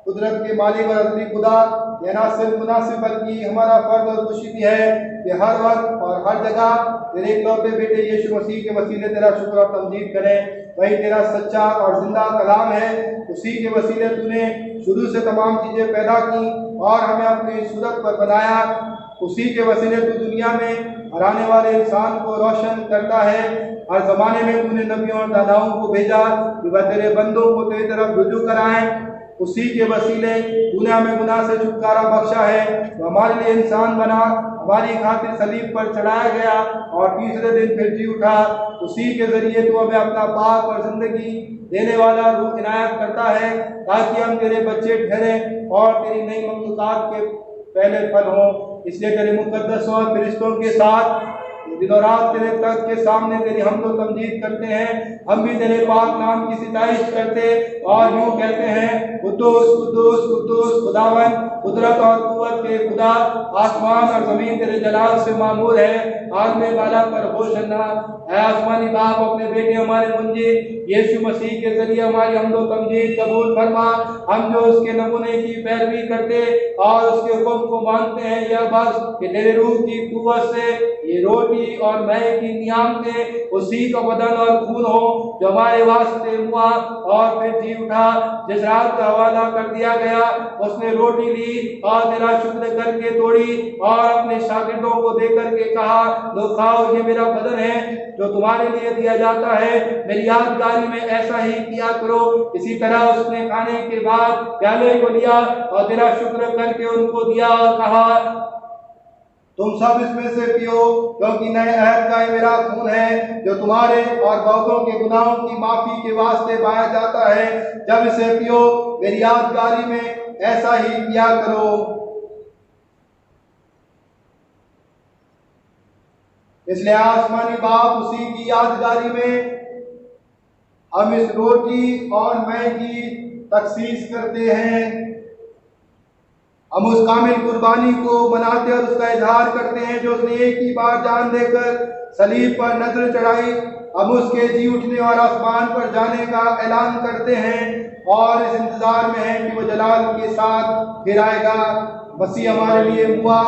कुदरत के मालिक और अज़ली खुदा, यह ना सिर्फ मुनासिब बल्कि हमारा फर्ज और खुशी भी है कि हर वक्त और हर जगह तेरे इकलौते बेटे यीशु मसीह के वसीले तेरा शुक्र और तमजीद करें। वही तेरा सच्चा और जिंदा कलाम है, उसी के वसीले तूने शुरू से तमाम चीज़ें पैदा की और हमें अपनी सूरत पर बनाया। उसी के वसीले तू दुनिया में हराने वाले इंसान को रोशन करता है। हर ज़माने में तूने नबियों और दादाओं को भेजा कि वह तेरे बंदों को तेरी तरफ रुजू कराएं। उसी के वसीले तूने हमें गुनाह से छुटकारा बख्शा है, तो हमारे लिए इंसान बना, हमारी खातिर सलीब पर चढ़ाया गया और तीसरे दिन फिर जी उठा। उसी के जरिए तू हमें अपना पाक और जिंदगी देने वाला रूह इनायत करता है, ताकि हम तेरे बच्चे ठहरें और तेरी नई मखलूक़ात के पहले फल हों। इसलिए तेरे मुकद्दस और फरिश्तों के साथ दिनों रात तेरे तख्त के सामने तेरी हमदो तमजीद करते हैं। हम भी तेरे पाक नाम की सिताइश करते और यूँ कहते हैं, कुद्दूस कुद्दूस कुद्दूस खुदावन, कुदरत और कुव्वत के खुदा, आसमान और ज़मीन तेरे जलाल से मामूर है। आलमे बाला पर होशन्ना। ऐ आसमानी बाप, अपने बेटे हमारे मुंजी यीशु मसीह के जरिए हमारी हमदो तमजीद कबूल फरमा। हम जो उसके नमूने की पैरवी करते और उसके हुक्म को मानते हैं, यह बस कि तेरे रूह की कुव्वत से ये रोटी और मैंह की नियामतें उसी का बदन और खून हो जो हमारे वास्ते हुआ और फिर जी उठा। जिस रात का हवाला कर दिया गया, उसने रोटी ली और तेरा शुक्र करके तोड़ी और अपने शागिर्दों को देकर के कहा, लो खाओ, ये मेरा बदन है जो तुम्हारे लिए दिया जाता है। मेरी यादगारी में ऐसा ही किया करो। इसी तरह उसने खाने के बाद प्याले को लिया और तेरा शुक्र करके उनको दिया और कहा, तुम सब इसमें से पियो, क्योंकि नए अहद का मेरा खून है जो तुम्हारे और बहुतों के गुनाहों की माफी के वास्ते बहाया जाता है। जब इसे पियो, मेरी यादगारी में ऐसा ही किया करो। इसलिए आसमानी बाप, उसी की यादगारी में हम इस रोटी और मैंह की तखसीस करते हैं। हम उस कामिल कुर्बानी को बनाते और उसका इजहार करते हैं जो उसने एक ही बार जान देकर सलीब पर नजर चढ़ाई। हम उसके जी उठने और आसमान पर जाने का ऐलान करते हैं और इस इंतजार में हैं कि वो जलाल के साथ फिर आएगा। मसीह हमारे लिए हुआ,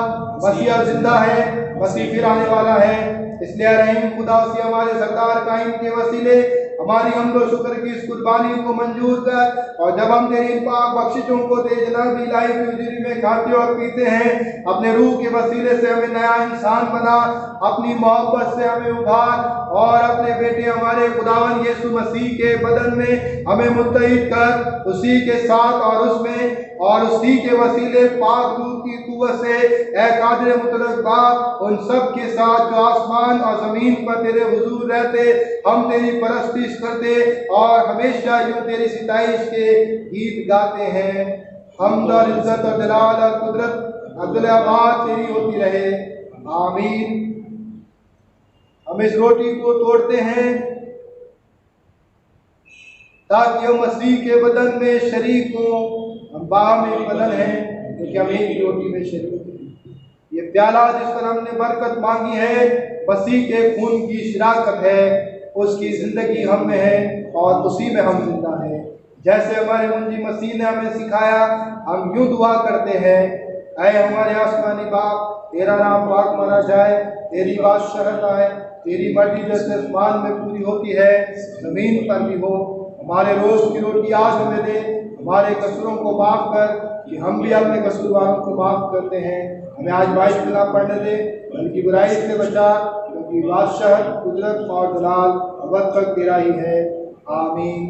मसीह जिंदा है, मसीह फिर आने वाला है। इसलिए रहीम खुदा, उसी हमारे सरदार कायम के वसीले हमारी हमदो शुक्र की इस कुर्बानी को मंजूर कर, और जब हम तेरी पाक बख्शिशों को तेरे जनाब इलाही की हुजूरी में खाते और पीते हैं, अपने रूह के वसीले से हमें नया इंसान बना, अपनी मोहब्बत से हमें उभार और अपने बेटे हमारे खुदावन यीशु मसीह के बदन में हमें मुत्तहिद कर, उसी के साथ और उसमें और उसी के वसीले पाक रूह की कुव्वत से ऐ कादिर मुतलक बाप, उन सब के साथ जो आसमान और जमीन पर तेरे हुजूर रहते, हम तेरी परस्तिश करते और हमेशा यूं तेरी सिताइश के गीत गाते हैं। हमद और इज्जत और जलाल और कुदरत अब्दुल तेरी होती रहे, आमीन। हम इस रोटी को तोड़ते हैं ताकि हम मसीह के बदन में शरीक हों। हम बाह में बदन है क्योंकि हम एक रोटी में शरीक हैं। ये प्याला जिस पर हमने बरकत मांगी है, मसीह के खून की शराकत है, उसकी जिंदगी हम में है और उसी में हम जिंदा हैं। जैसे हमारे मुंजी मसीह ने हमें सिखाया, हम यूं दुआ करते हैं, ऐ हमारे आसमानी बाप, तेरा नाम पाक माना जाए, तेरी बादशाहत आए, तेरी मर्जी जैसे आसमान में पूरी होती है जमीन पर भी हो। हमारे रोज की रोटी आज हमें दे, हमारे कसूरों को माफ कर कि हम भी अपने कसूरवारों को माफ करते हैं। हमें आज बाइश ना पढ़ने दे, बल्कि बुराई से बचा, क्योंकि क्योंकि बादशाह, कुदरत और जलाल अबद तक तेरा ही है। आमीन।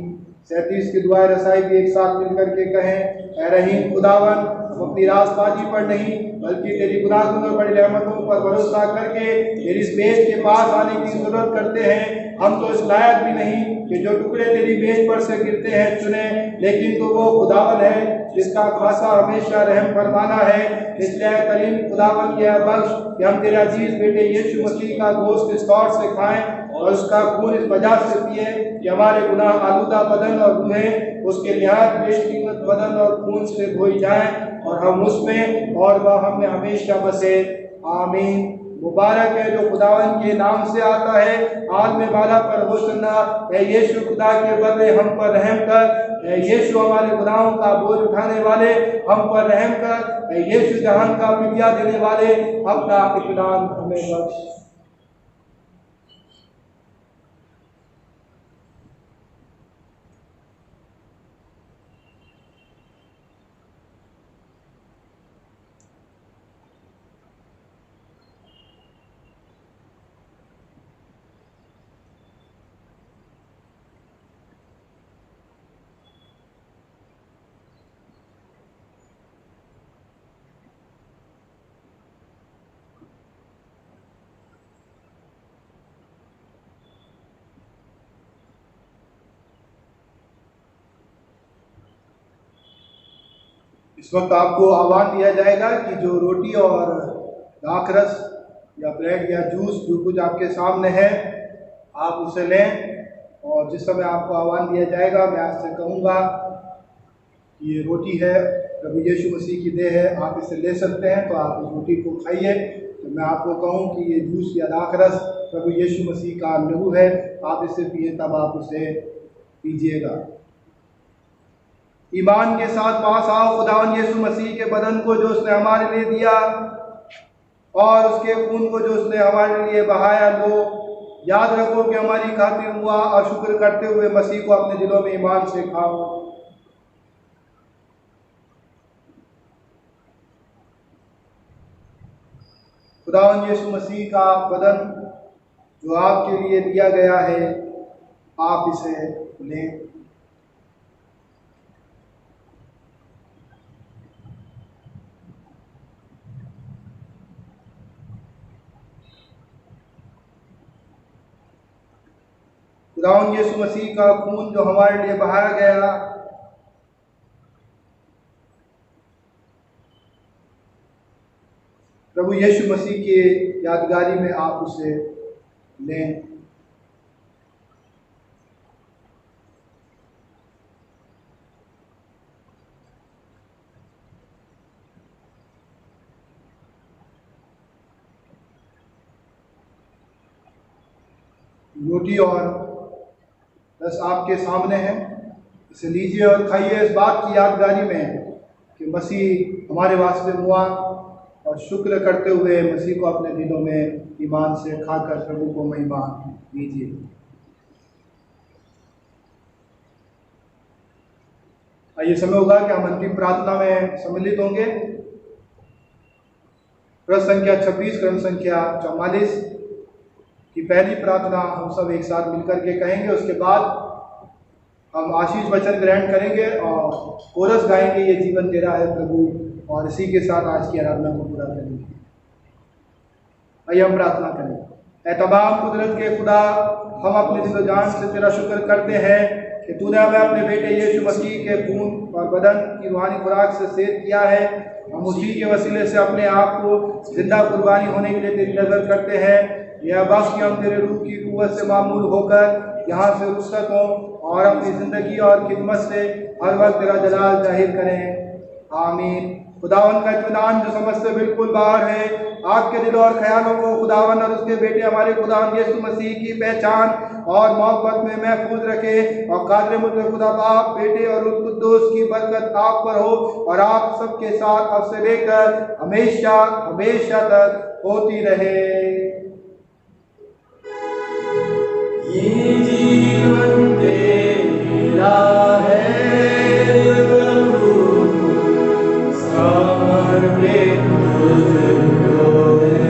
37 की दुआएं रसाई भी एक साथ मिलकर के कहें। ऐ रहीम खुदावन, हम अपनी राजबाजी पर नहीं बल्कि तेरी गुनाहगार और बड़ी रहमतों पर भरोसा करके तेरी इस मेज के पास आने की जरूरत करते हैं। हम तो इस लायक भी नहीं कि जो टुकड़े तेरी मेज पर से गिरते हैं चुने, लेकिन तो वो खुदावन है जिसका खासा हमेशा रहम फरमाना है। इसलिए करीम खुदावन यह बख्श कि हम तेरे अजीज बेटे यीशु मसीह का गोश्त इस तौर से खाएं और उसका खून इस वजह से पिए कि हमारे गुनाह आलूदा बदन और रूहें उसके निहायत बेशकीमत बदन और खून से धोई जाएं और हम उसमें और वह हमें हमेशा बसे। आमीन। मुबारक है जो खुदावन के नाम से आता है। आज में बाला पर होशन्ना। ऐ यीशु खुदा के बदले हम पर रहम कर। ऐ यीशु हमारे गुनाहों का बोझ उठाने वाले हम पर रहम कर। ऐ यीशु जहान का विद्या देने वाले अपना इत्मीनान हमें बख्श। इस वक्त आपको आह्वान दिया जाएगा कि जो रोटी और दाखरस या ब्रेड या जूस जो कुछ आपके सामने है आप उसे लें। और जिस समय आपको आह्वान दिया जाएगा मैं आपसे कहूँगा कि ये रोटी है, प्रभु यीशु मसीह की देह है, आप इसे ले सकते हैं तो आप उस रोटी को खाइए। तो मैं आपको कहूँ कि ये जूस या दाखरस प्रभु यीशु मसीह का लहू है, आप इसे पिए तब आप उसे पीजिएगा। ईमान के साथ पास आओ खुदावन यीशु मसीह के बदन को जो उसने हमारे लिए दिया और उसके खून को जो उसने हमारे लिए बहाया लो। याद रखो कि हमारी खातिर हुआ और शुक्र करते हुए मसीह को अपने दिलों में ईमान से खाओ। खुदावन यीशु मसीह का बदन जो आपके लिए दिया गया है, आप इसे लें। खुदावन यीशु मसीह का खून जो हमारे लिए बहाया गया, प्रभु यीशु मसीह के यादगारी में आप उसे लें। रोटी और रस आपके सामने है, इसे लीजिए और खाइए इस बात की यादगारी में कि मसीह हमारे वास्ते हुआ। और शुक्र करते हुए मसीह को अपने दिलों में ईमान से खाकर प्रभु को महिमा दीजिए। ये समय होगा कि हम अंतिम प्रार्थना में सम्मिलित होंगे। प्रश्न संख्या 26 क्रम संख्या 44 की पहली प्रार्थना हम सब एक साथ मिलकर के कहेंगे। उसके बाद हम आशीष वचन ग्रहण करेंगे और कोरस गाएंगे, ये जीवन तेरा है प्रभु, और इसी के साथ आज की आराधना को पूरा करेंगे। आइए हम प्रार्थना करें। ऐ तमाम कुदरत के खुदा, हम अपने दिल जान से तेरा शुक्र करते हैं कि तूने हमें अपने बेटे यीशु मसीह के खून और बदन की रूहानी खुराक से सेहत किया है। हम उसी के वसीले से अपने आप को जिंदा कुर्बानी होने के लिए तेरी नजर करते हैं। यह बख्श कि हम तेरे रूह की कुव्वत से मामूल होकर यहाँ से रुखसत हों और अपनी ज़िंदगी और खिदमत से हर वक्त तेरा जलाल जाहिर करें। आमीन। खुदावन का इत्मीनान जो समझ से बिल्कुल बाहर है, आपके दिल और ख्यालों को खुदावन और उसके बेटे हमारे खुदावन यीशु मसीह की पहचान और मोहब्बत में महफूज रखे। और कादिर मुतलक खुदा बाप, बेटे और रूह कुद्दूस की बरकत आप पर हो और आप सबके साथ अब से लेकर हमेशा हमेशा तक होती रहे। ये जीवन तेरा है प्रभु, समर्पित तुझको है।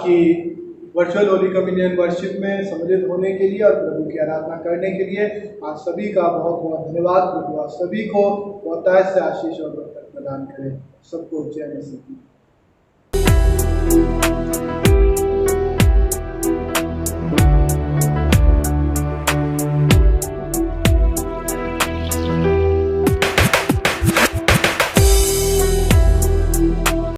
की वर्चुअल होली कम्युनियन वर्शिप में सम्मिलित होने के लिए और प्रभु की आराधना करने के लिए आप सभी का बहुत बहुत धन्यवाद। प्रभु आप सभी को बहुतायत से आशीष और बरकत प्रदान करें। सबको जय मसीह की।